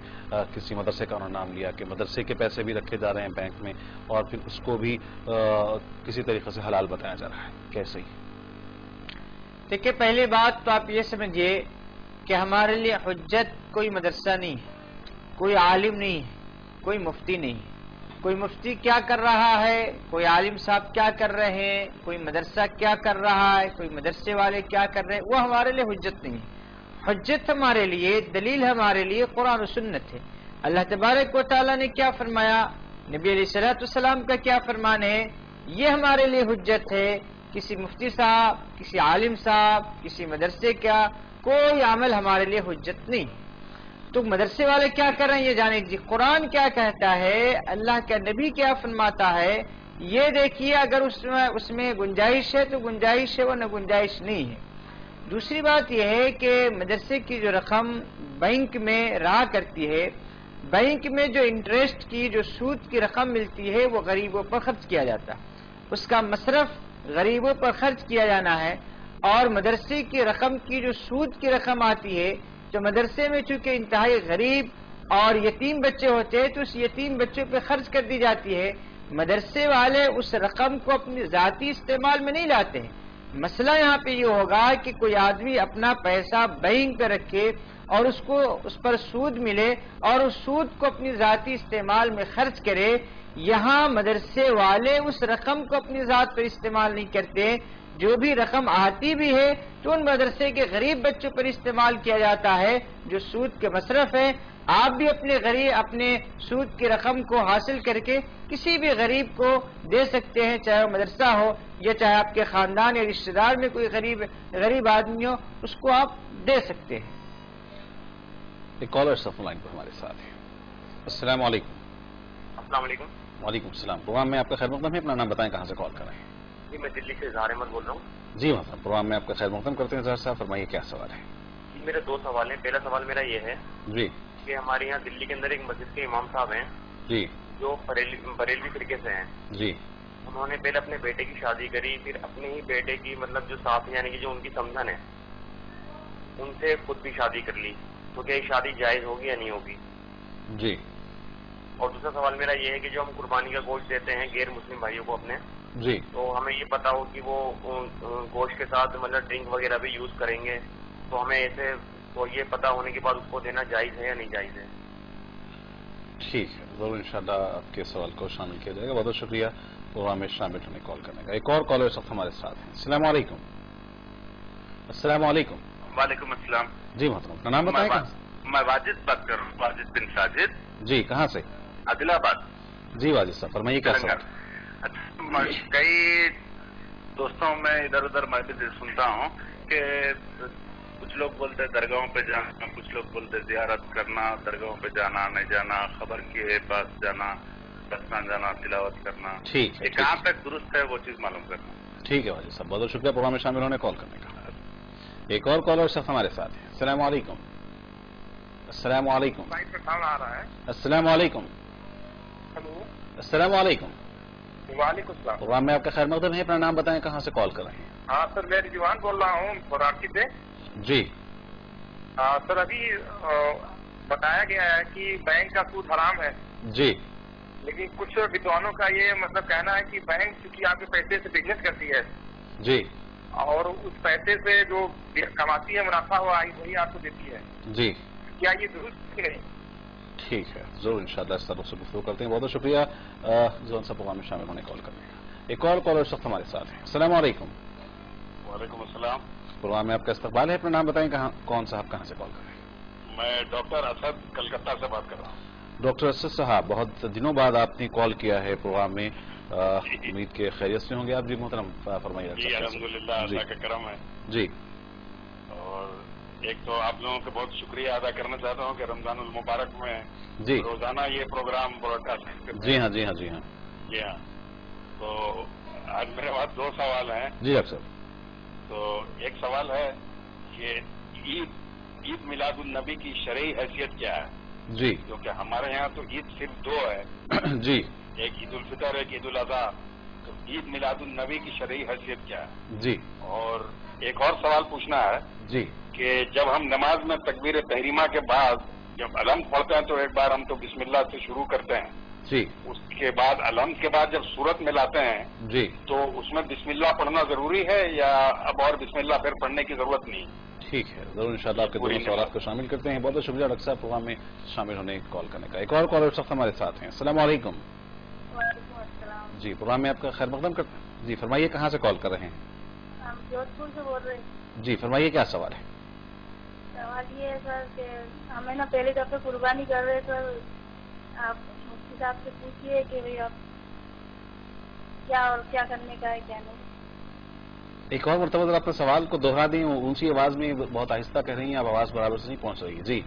کسی مدرسے کا انہوں نے نام لیا کہ مدرسے کے پیسے بھی رکھے جا رہے ہیں بینک میں اور پھر اس کو بھی کسی طریقے سے حلال بتایا جا رہا ہے، کیسے ہی؟ دیکھیے، پہلی بات تو آپ یہ سمجھیے کہ ہمارے لیے حجت کوئی مدرسہ نہیں ہے، کوئی عالم نہیں ہے، کوئی مفتی نہیں ہے. کوئی مفتی کیا کر رہا ہے، کوئی عالم صاحب کیا کر رہے ہیں، کوئی مدرسہ کیا کر رہا ہے، کوئی مدرسے والے کیا کر رہے ہیں، وہ ہمارے لیے حجت نہیں ہے. حجت ہمارے لیے، دلیل ہمارے لیے قرآن و سنت ہے. اللہ تبارک و تعالیٰ نے کیا فرمایا، نبی علیہ الصلوۃ والسلام کا کیا فرمان ہے، یہ ہمارے لیے حجت ہے. کسی مفتی صاحب، کسی عالم صاحب، کسی مدرسے کا کوئی عمل ہمارے لیے حجت نہیں. تو مدرسے والے کیا کر رہے ہیں یہ جانے جی. قرآن کیا کہتا ہے، اللہ کا نبی کیا فرماتا ہے، یہ دیکھیے. اگر اس میں گنجائش ہے تو گنجائش ہے، ورنہ گنجائش نہیں ہے. دوسری بات یہ ہے کہ مدرسے کی جو رقم بینک میں رہا کرتی ہے، بینک میں جو انٹرسٹ کی، جو سود کی رقم ملتی ہے، وہ غریبوں پر خرچ کیا جاتا ہے. اس کا مصرف غریبوں پر خرچ کیا جانا ہے. اور مدرسے کی رقم کی جو سود کی رقم آتی ہے، جو مدرسے میں چونکہ انتہائی غریب اور یتیم بچے ہوتے ہیں تو اس یتیم بچوں پہ خرچ کر دی جاتی ہے. مدرسے والے اس رقم کو اپنی ذاتی استعمال میں نہیں لاتے ہیں. مسئلہ یہاں پہ یہ ہوگا کہ کوئی آدمی اپنا پیسہ بینک پہ رکھے اور اس پر سود ملے اور اس سود کو اپنی ذاتی استعمال میں خرچ کرے. یہاں مدرسے والے اس رقم کو اپنی ذات پر استعمال نہیں کرتے، جو بھی رقم آتی بھی ہے تو ان مدرسے کے غریب بچوں پر استعمال کیا جاتا ہے جو سود کے مصرف ہے. آپ بھی اپنے سود کی رقم کو حاصل کر کے کسی بھی غریب کو دے سکتے ہیں, چاہے وہ مدرسہ ہو یا چاہے آپ کے خاندان یا رشتہ دار میں کوئی غریب آدمی ہو, اس کو آپ دے سکتے ہیں. ایک کالر صف لائن پر ہمارے ساتھ ہے. السلام علیکم. السلام علیکم. وعلیکم السلام. پروگرام میں آپ کا خیر مقدم ہے. اپنا نام بتائیں, کہاں سے کال کر رہے ہیں؟ جی میں دلی سے اظہار احمد بول رہا ہوں. جی مطلب پروگرام میں آپ کا خیر مقدم کرتے ہیں. اظہار صاحب فرمائیے کیا سوال ہے؟ جی میرے دو سوال ہیں. پہلا سوال میرا یہ ہے جی کہ ہمارے یہاں دلی کے اندر ایک مسجد کے امام صاحب ہیں جی جو بریلوی فرقے سے ہیں. جی انہوں نے پہلے اپنے بیٹے کی شادی کری, پھر اپنے ہی بیٹے کی مطلب جو ساتھ یعنی کہ جو ان کی سمجھن ہے ان سے خود بھی شادی کر لی, تو کیا یہ شادی جائز ہوگی یا نہیں ہوگی؟ جی. اور دوسرا سوال میرا یہ ہے کہ جو ہم قربانی کا گوشت دیتے ہیں غیر مسلم بھائیوں کو اپنے, جی تو ہمیں یہ پتا ہو کہ وہ گوشت کے ساتھ مطلب ڈرنک وغیرہ بھی یوز کریں گے, تو ہمیں ایسے تو یہ پتا ہونے کے بعد اس کو دینا جائز ہے یا نہیں جائز ہے؟ ٹھیک ہے, ضرور انشاءاللہ آپ کے سوال کو شامل کیا جائے گا. بہت بہت شکریہ پروگرام میں شامل ہونے کال کرنے کا. ایک اور کالر اس وقت ہمارے ساتھ ہیں. السلام علیکم. السلام علیکم. وعلیکم السلام. جی محترم, اپنا نام بتائیں. میں واجد بات کر رہا ہوں, واجد بن ساجد. جی کہاں سے؟ عادل آباد. جی واجد صاحب فرمائیے کیا سوال؟ کئی دوستوں میں ادھر ادھر میں بھی سنتا ہوں کہ کچھ لوگ بولتے درگاہوں پہ جانا, کچھ لوگ بولتے زیارت کرنا, درگاہوں پہ جانا نہیں جانا, خبر کے پاس جانا, دستان جانا, تلاوت کرنا, ٹھیک ہے, کہاں تک درست ہے وہ چیز معلوم کرنا. ٹھیک ہے واجد صاحب, بہت بہت شکریہ پروگرام میں شامل ہونے کال کرنے کا. ایک اور کالر صاحب ہمارے ساتھ ہیں. السلام علیکم. السلام علیکم. السلام علیکم. ہلو. السلام علیکم. وعلیکم السلام. پروگرام میں آپ کا خیر مقدم ہے. اپنا نام بتائیں, کہاں سے کال کر رہے ہیں؟ ہاں سر, میں رضوان بول رہا ہوں خوراکی سے. جی سر ابھی بتایا گیا ہے کہ بینک کا سود حرام ہے. جی لیکن کچھ ودوانوں کا یہ مطلب کہنا ہے کہ بینک چونکہ آپ کے پیسے سے بزنس کرتی ہے جی اور اس پیسے سے جو کماتی ہے منافع وہی آپ کو دیتی ہے. جی کیا یہ درست نہیں؟ ٹھیک ہے, ضرور انشاءاللہ اس طرح سے گفتگو کرتے ہیں. بہت بہت شکریہ زون سا پروگرام میں شامل ہونے کال کرنے کا. ایک اور کالر اس وقت ہمارے ساتھ ہیں. السلام علیکم. وعلیکم السلام. پروگرام میں آپ کا استقبال ہے. اپنا نام بتائیں, کون صاحب کہاں سے کال کر رہے ہیں؟ میں ڈاکٹر اسد کلکتہ سے بات کر رہا ہوں. ڈاکٹر اسد صاحب, بہت دنوں بعد آپ نے کال کیا ہے پروگرام میں. امید کے خیریت سے ہوں گے آپ. جی محترم فرمائیے. جی الحمدللہ, اللہ کا کرم ہے. جی. اور ایک تو آپ لوگوں کو بہت شکریہ ادا کرنا چاہتا ہوں کہ رمضان المبارک میں جی روزانہ یہ پروگرام براڈ کاسٹ کرتے ہیں. جی ہاں جی ہاں جی ہاں جی ہاں. تو آج میرے پاس دو سوال ہیں. جی ڈاکٹر صاحب. تو ایک سوال ہے کہ عید میلاد النبی کی شرعی حیثیت کیا ہے؟ جی کیونکہ ہمارے یہاں تو عید صرف دو ہے. جی ایک عید الفطر, ایک عید الاضحیٰ. تو عید میلاد النبی کی شرعی حیثیت کیا ہے؟ جی. اور ایک اور سوال پوچھنا ہے جی کہ جب ہم نماز میں تکبیر تحریمہ کے بعد جب الحمد پڑھتے ہیں تو ایک بار ہم تو بسم اللہ سے شروع کرتے ہیں. جی. اس کے بعد الحمد کے بعد جب سورت میں لاتے ہیں جی تو اس میں بسم اللہ پڑھنا ضروری ہے یا اب اور بسم اللہ پھر پڑھنے کی ضرورت نہیں؟ ٹھیک ہے, ضرور انشاءاللہ آپ کے دونوں سوالات کو شامل کرتے ہیں. بہت بہت شکریہ ڈاکٹر صاحب پروگرام میں شامل ہونے کال کرنے کا. ایک اور کالر اس وقت ہمارے ساتھ ہیں. السلام علیکم. وعلیکم السلام. جی پروگرام میں آپ کا خیر مقدم کرتے ہیں. جی فرمائیے کہاں سے کال کر رہے ہیں؟ ہم جودھ پور سے بول رہے ہیں. جی فرمائیے کیا سوال ہے؟ سوال یہ ہے سر کہ ہمیں نا پہلے دفعہ قربانی کر رہے سر, آپ مفتی صاحب سے پوچھیے کہ بھائی آپ کیا کرنے کا ہے کیا نہیں. ایک اور مرتبہ اگر اپنے سوال کو دوہرا دیں, اونچی آواز میں بہت آہستہ کہہ رہی ہیں آپ, آواز برابر سے نہیں پہنچ رہی ہے. جی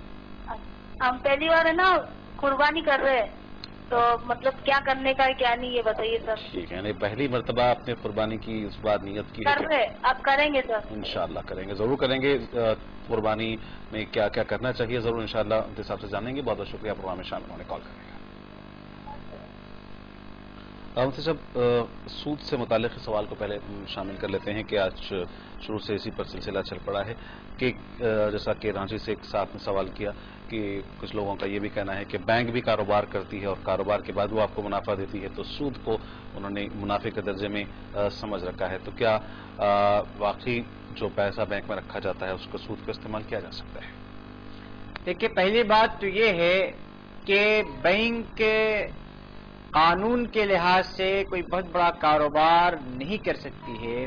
ہم پہلی بار ہے نا قربانی کر رہے ہیں تو مطلب کیا کرنے کا ہے کیا نہیں یہ بتائیے سر. ٹھیک ہے, پہلی مرتبہ آپ نے قربانی کی اس بات نیت کی کر رہے آپ کریں گے سر؟ انشاءاللہ کریں گے, ضرور کریں گے. قربانی میں کیا کیا کرنا چاہیے ضرور انشاءاللہ اس حساب سے جانیں گے. بہت بہت شکریہ پروگرام میں شامل ہونے کال کرنے کا. مفتی صاحب سود سے متعلق سوال کو پہلے شامل کر لیتے ہیں کہ آج شروع سے اسی پر سلسلہ چل پڑا ہے کہ جیسا کہ رانچی سے ایک صاحب نے سوال کیا کہ کچھ لوگوں کا یہ بھی کہنا ہے کہ بینک بھی کاروبار کرتی ہے اور کاروبار کے بعد وہ آپ کو منافع دیتی ہے, تو سود کو انہوں نے منافع کے درجے میں سمجھ رکھا ہے. تو کیا واقعی جو پیسہ بینک میں رکھا جاتا ہے اس کو سود کا استعمال کیا جا سکتا ہے؟ دیکھیے پہلی بات تو یہ ہے کہ بینک کے قانون کے لحاظ سے کوئی بہت بڑا کاروبار نہیں کر سکتی ہے.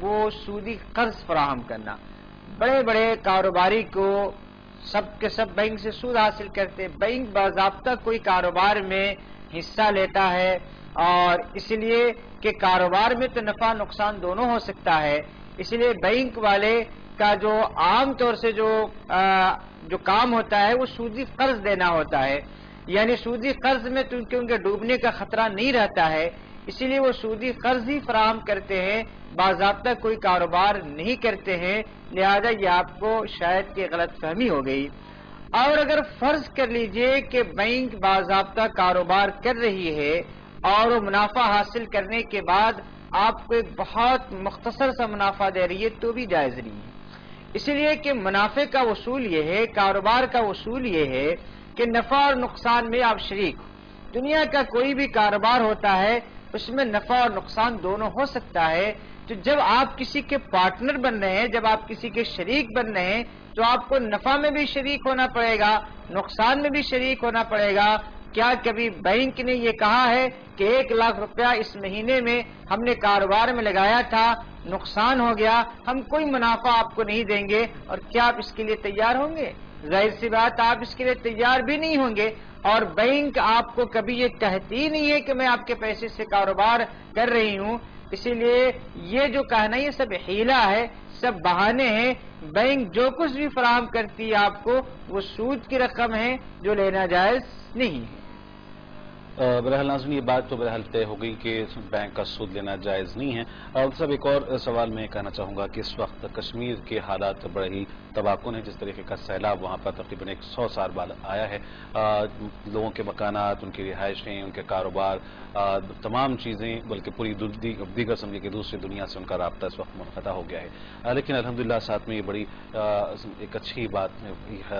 وہ سودی قرض فراہم کرنا. بڑے بڑے کاروباری کو سب کے سب بینک سے سود حاصل کرتے ہیں. بینک باضابطہ کوئی کاروبار میں حصہ لیتا ہے اور اس لیے کہ کاروبار میں تو نفع نقصان دونوں ہو سکتا ہے، اس لیے بینک والے کا جو عام طور سے جو کام ہوتا ہے وہ سودی قرض دینا ہوتا ہے. یعنی سودی قرض میں تو ان کے ڈوبنے کا خطرہ نہیں رہتا ہے، اسی لیے وہ سودی قرض ہی فراہم کرتے ہیں، باضابطہ کوئی کاروبار نہیں کرتے ہیں. لہذا یہ آپ کو شاید کہ غلط فہمی ہو گئی. اور اگر فرض کر لیجئے کہ بینک باضابطہ کاروبار کر رہی ہے اور وہ منافع حاصل کرنے کے بعد آپ کو ایک بہت مختصر سا منافع دے رہی ہے تو بھی جائز نہیں ہے. اس لیے کہ منافع کا اصول یہ ہے، کاروبار کا اصول یہ ہے کہ نفع اور نقصان میں آپ شریک ہو. دنیا کا کوئی بھی کاروبار ہوتا ہے اس میں نفع اور نقصان دونوں ہو سکتا ہے. تو جب آپ کسی کے پارٹنر بن رہے ہیں، جب آپ کسی کے شریک بن رہے ہیں تو آپ کو نفع میں بھی شریک ہونا پڑے گا، نقصان میں بھی شریک ہونا پڑے گا. کیا کبھی بینک نے یہ کہا ہے کہ 1 لاکھ روپیہ اس مہینے میں ہم نے کاروبار میں لگایا تھا، نقصان ہو گیا، ہم کوئی منافع آپ کو نہیں دیں گے؟ اور کیا آپ اس کے لیے تیار ہوں گے؟ ظاہر سی بات آپ اس کے لیے تیار بھی نہیں ہوں گے. اور بینک آپ کو کبھی یہ کہتی نہیں ہے کہ میں آپ کے پیسے سے کاروبار کر رہی ہوں. اسی لیے یہ جو کہنا یہ سب حیلہ ہے، سب بہانے ہیں. بینک جو کچھ بھی فراہم کرتی ہے آپ کو وہ سود کی رقم ہے جو لینا جائز نہیں ہے. بہرحال ناظرین یہ بات تو بہرحال طے ہو گئی کہ بینک کا سود لینا جائز نہیں ہے. اور سب ایک اور سوال میں کہنا چاہوں گا کہ اس وقت کشمیر کے حالات بڑے ہی تباکن ہیں. جس طریقے کا سیلاب وہاں پر تقریباً 100 سال بعد آیا ہے، لوگوں کے مکانات، ان کی رہائشیں، ان کے کاروبار، تمام چیزیں، بلکہ پوری دیگر سمجھے کہ دوسری دنیا سے ان کا رابطہ اس وقت منقطع ہو گیا ہے. لیکن الحمدللہ ساتھ میں یہ بڑی ایک اچھی بات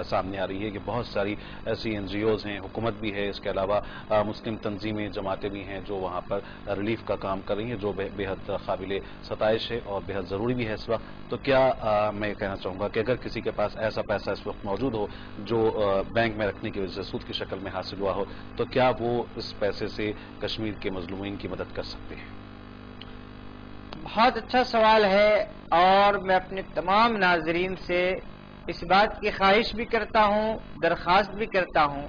سامنے آ رہی ہے کہ بہت ساری ایسی NGOs ہیں، حکومت بھی ہے، اس کے علاوہ مسلم تنظیمیں، جماعتیں بھی ہیں جو وہاں پر ریلیف کا کام کر رہی ہیں، جو بے حد قابل ستائش ہے اور بے حد ضروری بھی ہے اس وقت. تو کیا میں کہنا چاہوں گا کہ اگر کسی کے پاس ایسا پیسہ اس وقت موجود ہو جو بینک میں رکھنے کی وجہ سے سود کی شکل میں حاصل ہوا ہو تو کیا وہ اس پیسے سے کشمیر کے مظلومین کی مدد کر سکتے ہیں؟ بہت اچھا سوال ہے، اور میں اپنے تمام ناظرین سے اس بات کی خواہش بھی کرتا ہوں، درخواست بھی کرتا ہوں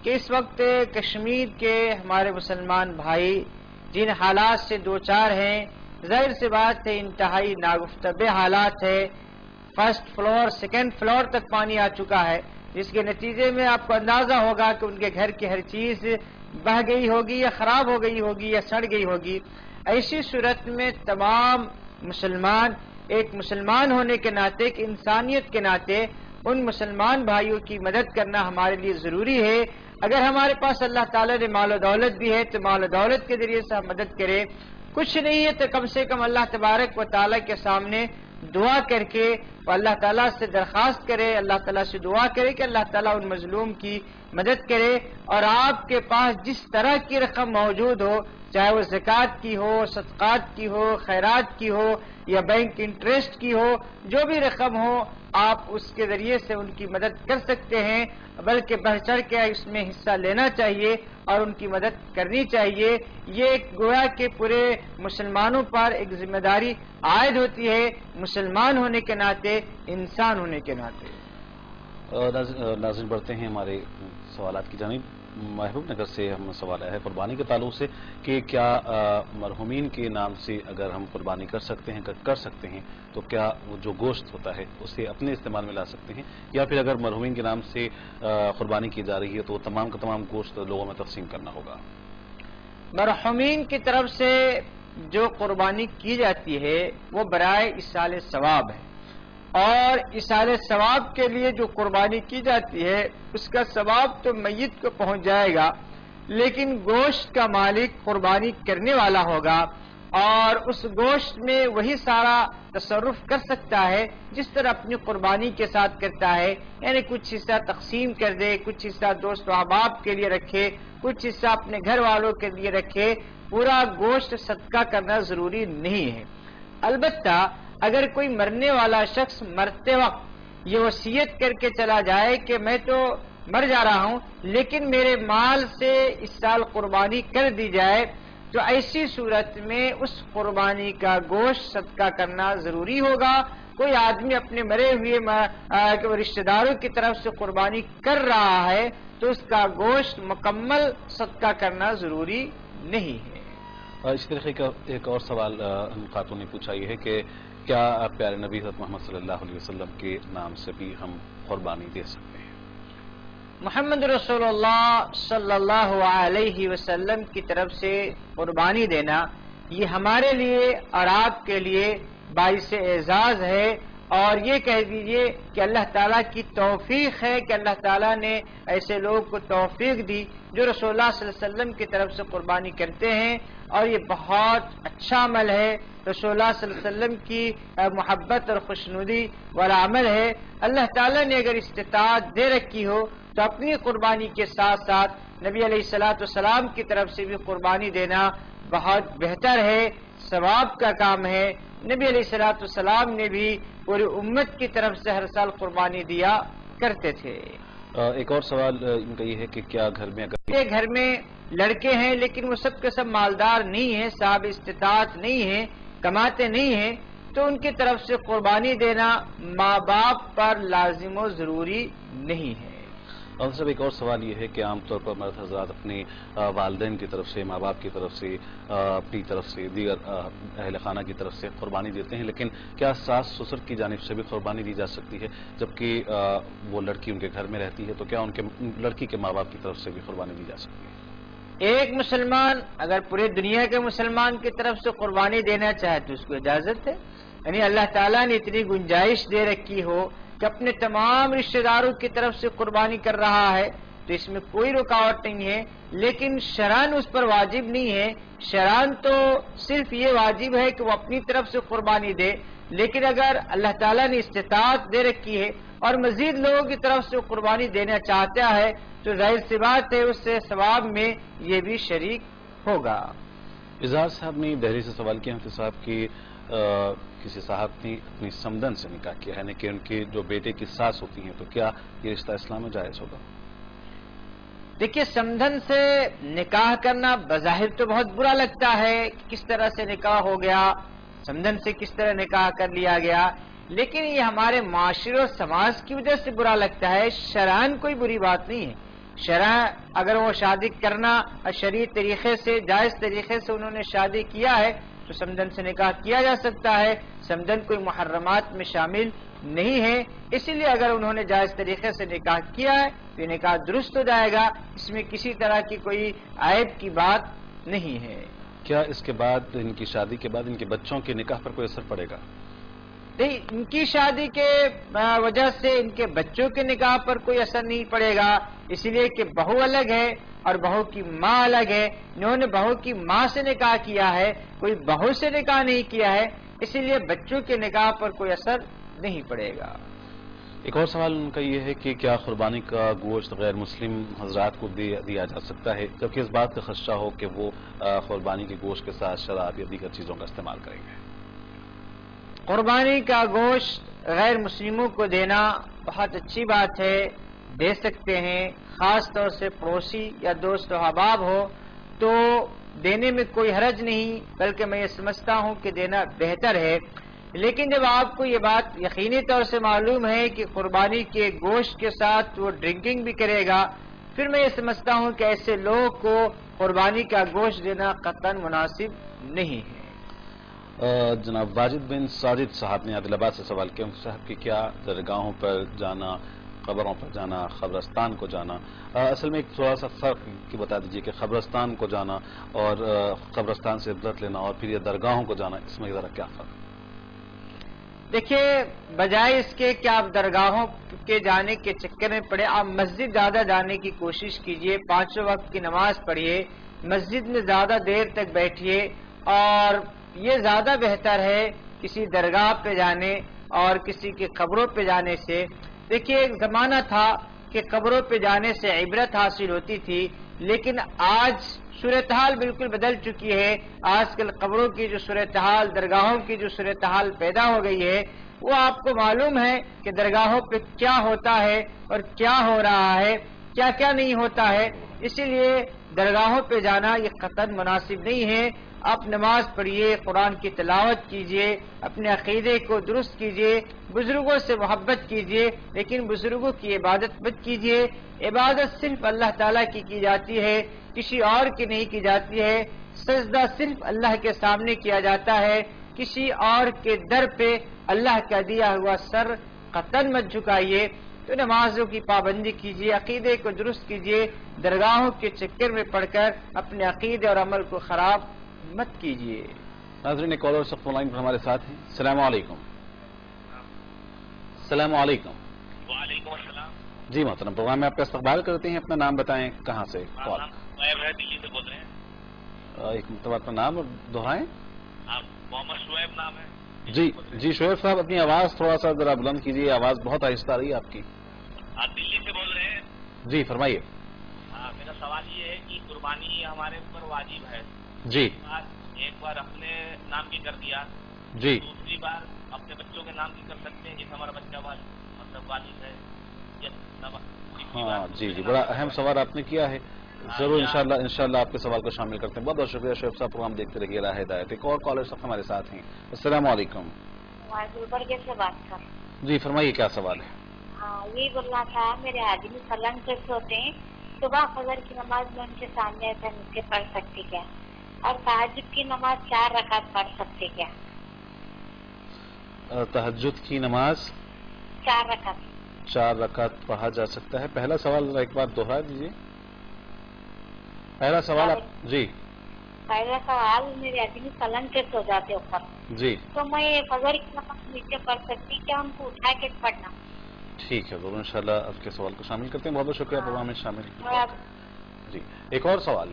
کہ اس وقت کشمیر کے ہمارے مسلمان بھائی جن حالات سے دوچار ہیں، ظاہر سی بات ہے انتہائی ناگفتہ حالات ہے. فرسٹ فلور، سیکنڈ فلور تک پانی آ چکا ہے، جس کے نتیجے میں آپ کو اندازہ ہوگا کہ ان کے گھر کی ہر چیز بہہ گئی ہوگی یا خراب ہو گئی ہوگی یا سڑ گئی ہوگی. ایسی صورت میں تمام مسلمان ایک مسلمان ہونے کے ناطے، ایک انسانیت کے ناطے ان مسلمان بھائیوں کی مدد کرنا ہمارے لیے ضروری ہے. اگر ہمارے پاس اللہ تعالیٰ نے مال و دولت بھی ہے تو مال و دولت کے ذریعے سے ہم مدد کریں. کچھ نہیں ہے تو کم سے کم اللہ تبارک و تعالیٰ کے سامنے دعا کر کے اللہ تعالیٰ سے درخواست کرے، اللہ تعالیٰ سے دعا کرے کہ اللہ تعالیٰ ان مظلوم کی مدد کرے. اور آپ کے پاس جس طرح کی رقم موجود ہو، چاہے وہ زکوٰۃ کی ہو، صدقات کی ہو، خیرات کی ہو یا بینک انٹرسٹ کی ہو، جو بھی رقم ہو آپ اس کے ذریعے سے ان کی مدد کر سکتے ہیں. بلکہ بڑھ چڑھ کے اس میں حصہ لینا چاہیے اور ان کی مدد کرنی چاہیے. یہ گویا کہ پورے مسلمانوں پر ایک ذمہ داری عائد ہوتی ہے، مسلمان ہونے کے ناطے، انسان ہونے کے ناطے. ناظرین بڑھتے ہیں ہمارے سوالات کی جانب. محبوب نگر سے ہم سوال آیا ہے قربانی کے تعلق سے کہ کیا مرحومین کے نام سے اگر ہم قربانی کر سکتے ہیں تو کیا وہ جو گوشت ہوتا ہے اسے اپنے استعمال میں لا سکتے ہیں، یا پھر اگر مرحومین کے نام سے قربانی کی جا رہی ہے تو وہ تمام کا تمام گوشت لوگوں میں تقسیم کرنا ہوگا؟ مرحومین کی طرف سے جو قربانی کی جاتی ہے وہ برائے ایصال ثواب ہے، اور ایصال ثواب کے لیے جو قربانی کی جاتی ہے اس کا ثواب تو میت کو پہنچ جائے گا، لیکن گوشت کا مالک قربانی کرنے والا ہوگا اور اس گوشت میں وہی سارا تصرف کر سکتا ہے جس طرح اپنی قربانی کے ساتھ کرتا ہے. یعنی کچھ حصہ تقسیم کر دے، کچھ حصہ دوست و احباب کے لیے رکھے، کچھ حصہ اپنے گھر والوں کے لیے رکھے. پورا گوشت صدقہ کرنا ضروری نہیں ہے. البتہ اگر کوئی مرنے والا شخص مرتے وقت یہ وصیت کر کے چلا جائے کہ میں تو مر جا رہا ہوں لیکن میرے مال سے اس سال قربانی کر دی جائے، تو تو ایسی صورت میں اس قربانی کا گوشت صدقہ کرنا ضروری ہوگا. کوئی آدمی اپنے مرے ہوئے رشتہ داروں کی طرف سے قربانی کر رہا ہے تو اس کا گوشت مکمل صدقہ کرنا ضروری نہیں ہے. اسی طریقے کا ایک اور سوال خاتون نے پوچھا یہ ہے کہ کیا پیارے نبی حضرت محمد صلی اللہ علیہ وسلم کے نام سے بھی ہم قربانی دے سکتے ہیں؟ محمد رسول اللہ صلی اللہ علیہ وسلم کی طرف سے قربانی دینا یہ ہمارے لیے اور آپ کے لیے باعث اعزاز ہے، اور یہ کہہ دیجئے کہ اللہ تعالیٰ کی توفیق ہے کہ اللہ تعالیٰ نے ایسے لوگوں کو توفیق دی جو رسول اللہ صلی اللہ علیہ وسلم کی طرف سے قربانی کرتے ہیں، اور یہ بہت اچھا عمل ہے. رسول اللہ صلی اللہ علیہ وسلم کی محبت اور خوشنودی والا عمل ہے. اللہ تعالیٰ نے اگر استطاعت دے رکھی ہو تو اپنی قربانی کے ساتھ ساتھ نبی علیہ السلام کی طرف سے بھی قربانی دینا بہت بہتر ہے، ثواب کا کام ہے. نبی علیہ السلام نے بھی پوری امت کی طرف سے ہر سال قربانی دیا کرتے تھے. ایک اور سوال ان کا یہ ہے کہ کیا گھر میں لڑکے ہیں لیکن وہ سب کے سب مالدار نہیں ہیں، صاحب استطاعت نہیں ہیں، کماتے نہیں ہیں، تو ان کی طرف سے قربانی دینا ماں باپ پر لازم و ضروری نہیں ہے. اور صاحب ایک اور سوال یہ ہے کہ عام طور پر مرد حضرات اپنے والدین کی طرف سے، ماں باپ کی طرف سے، اپنی طرف سے، دیگر اہل خانہ کی طرف سے قربانی دیتے ہیں، لیکن کیا ساس سسر کی جانب سے بھی قربانی دی جا سکتی ہے جبکہ وہ لڑکی ان کے گھر میں رہتی ہے؟ تو کیا ان کے لڑکی کے ماں باپ کی طرف سے بھی قربانی دی جا سکتی ہے؟ ایک مسلمان اگر پورے دنیا کے مسلمان کی طرف سے قربانی دینا چاہے تو اس کو اجازت ہے. یعنی اللہ تعالیٰ نے اتنی گنجائش دے رکھی ہو کہ اپنے تمام رشتہ داروں کی طرف سے قربانی کر رہا ہے تو اس میں کوئی رکاوٹ نہیں ہے، لیکن شرعاً اس پر واجب نہیں ہے. شرعاً تو صرف یہ واجب ہے کہ وہ اپنی طرف سے قربانی دے، لیکن اگر اللہ تعالیٰ نے استطاعت دے رکھی ہے اور مزید لوگوں کی طرف سے قربانی دینا چاہتا ہے تو ظاہر سی بات ہے اس سے ثواب میں یہ بھی شریک ہوگا. اظہار صاحب نے دہلی سے سوال کیا مفتی صاحب کی کسی صاحب نے اپنی سمدن سے نکاح کیا ہے کہ ان کے جو بیٹے کی ساس ہوتی ہیں، تو کیا یہ رشتہ اسلام میں جائز ہوگا؟ دیکھیے، سمدن سے نکاح کرنا بظاہر تو بہت برا لگتا ہے کہ کس طرح سے نکاح ہو گیا، سمدن سے کس طرح نکاح کر لیا گیا، لیکن یہ ہمارے معاشرے اور سماج کی وجہ سے برا لگتا ہے. شرعاً کوئی بری بات نہیں ہے. شرع اگر وہ شادی کرنا شرعی طریقے سے، جائز طریقے سے انہوں نے شادی کیا ہے تو سمدن سے نکاح کیا جا سکتا ہے. سمدن کوئی محرمات میں شامل نہیں ہے، اسی لیے اگر انہوں نے جائز طریقے سے نکاح کیا ہے تو یہ نکاح درست ہو جائے گا. اس میں کسی طرح کی کوئی عیب کی بات نہیں ہے. کیا اس کے بعد، ان کی شادی کے بعد ان کے بچوں کے نکاح پر کوئی اثر پڑے گا؟ نہیں، ان کی شادی کے وجہ سے ان کے بچوں کے نکاح پر کوئی اثر نہیں پڑے گا، اس لیے کہ بہو الگ ہے اور بہو کی ماں الگ ہے. انہوں نے بہو کی ماں سے نکاح کیا ہے، کوئی بہو سے نکاح نہیں کیا ہے، اسی لیے بچوں کے نکاح پر کوئی اثر نہیں پڑے گا. ایک اور سوال ان کا یہ ہے کہ کیا قربانی کا گوشت غیر مسلم حضرات کو دیا جا سکتا ہے جبکہ اس بات کا خدشہ ہو کہ وہ قربانی کے گوشت کے ساتھ شراب یا دیگر چیزوں کا استعمال کریں گے؟ قربانی کا گوشت غیر مسلموں کو دینا بہت اچھی بات ہے، دے سکتے ہیں. خاص طور سے پڑوسی یا دوست و احباب ہو تو دینے میں کوئی حرج نہیں، بلکہ میں یہ سمجھتا ہوں کہ دینا بہتر ہے. لیکن جب آپ کو یہ بات یقینی طور سے معلوم ہے کہ قربانی کے گوشت کے ساتھ وہ ڈرنکنگ بھی کرے گا، پھر میں یہ سمجھتا ہوں کہ ایسے لوگ کو قربانی کا گوشت دینا قطعاً مناسب نہیں ہے. جناب واجد بن ساجد صاحب نے عادل آباد سے سوال کیا صاحب کہ کیا درگاہوں پر جانا، قبروں پر جانا، قبرستان کو جانا، اصل میں ایک تھوڑا سا فرق کی بتا دیجیے کہ قبرستان کو جانا اور قبرستان سے عبرت لینا اور پھر یہ درگاہوں کو جانا، اس میں ذرا کیا فرق؟ دیکھیے، بجائے اس کے کہ آپ درگاہوں کے جانے کے چکر میں پڑے، آپ مسجد زیادہ جانے کی کوشش کیجیے. 5 وقت کی نماز پڑھیے، مسجد میں زیادہ دیر تک بیٹھیے، اور یہ زیادہ بہتر ہے کسی درگاہ پہ جانے اور کسی کی قبروں پہ جانے سے. دیکھیے، ایک زمانہ تھا کہ قبروں پہ جانے سے عبرت حاصل ہوتی تھی، لیکن آج صورتحال بالکل بدل چکی ہے. آج کل قبروں کی جو صورتحال، درگاہوں کی جو صورتحال پیدا ہو گئی ہے، وہ آپ کو معلوم ہے کہ درگاہوں پہ کیا ہوتا ہے اور کیا ہو رہا ہے، کیا کیا نہیں ہوتا ہے. اسی لیے درگاہوں پہ جانا یہ قطعاً مناسب نہیں ہے. آپ نماز پڑھیے، قرآن کی تلاوت کیجیے، اپنے عقیدے کو درست کیجیے، بزرگوں سے محبت کیجیے، لیکن بزرگوں کی عبادت مت کیجیے. عبادت صرف اللہ تعالیٰ کی جاتی ہے، کسی اور کی نہیں کی جاتی ہے. سجدہ صرف اللہ کے سامنے کیا جاتا ہے، کسی اور کے در پہ اللہ کا دیا ہوا سر قطعاً مت جھکائیے. تو نمازوں کی پابندی کیجیے، عقیدے کو درست کیجیے، درگاہوں کے چکر میں پڑھ کر اپنے عقیدے اور عمل کو خراب مت کیجیے. ناظرین ایک کالر فون لائن پر ہمارے ساتھ ہیں. السلام علیکم. السلام علیکم. وعلیکم السلام. جی محترم، پروگرام میں آپ کا استقبال کرتے ہیں. اپنا نام بتائیں، کہاں سے کال؟ شعیب ہے، دلی سے بول رہے ہیں. ایک مرتبہ اپنا نام اور دہرائیں. محمد شعیب نام ہے. جی شعیب صاحب، اپنی آواز تھوڑا سا ذرا بلند کیجیے، آواز بہت آہستہ آ رہی ہے آپ کی. آپ دلی سے بول رہے ہیں؟ جی فرمائیے. میرا سوال یہ ہے کہ قربانی ہمارے اوپر واجب ہے. جی. ایک بار اپنے نام کی کر دیا، جی. دوسری بار اپنے بچوں کے نام کی کر سکتے ہیں، جیسے ہمارا بچہ مطلب والد ہے. ہاں جی، بڑا اہم سوال آپ نے کیا ہے. ضرور انشاءاللہ آپ کے سوال کو شامل کرتے ہیں. بہت بہت شکریہ شعیب صاحب، پروگرام دیکھتے رہیے راہ ہدایت. ایک اور کالر صاحب ہمارے ساتھ ہیں. السلام علیکم. سے بات کر. جی فرمائیے، کیا سوال ہے؟ ہاں یہی بولنا تھا، میرے آدمی پلنگ پہ سوتے ہیں، صبح فجر کی نماز میں ان کے سامنے ایسا مل کے پڑھ سکتے کیا؟ اور تہجد کی نماز 4 رکعت پڑھ سکتے کیا؟ تہجد کی نماز 4 رکعت پڑھا جا سکتا ہے. پہلا سوال ایک بار دوہرا دیجیے. پہلا سوال آپ. جی. پہلا سوال، میرے آدمی پلنگ پہ سو جاتے اوپر، جی، تو میں فجر کی نماز نیچے پڑھ سکتی کیا؟ ان کو اٹھا کے پڑھنا. ٹھیک ہے، ضرور انشاءاللہ آپ کے سوال کو شامل کرتے ہیں. بہت بہت شکریہ پروگرام میں شامل. جی ایک اور سوال،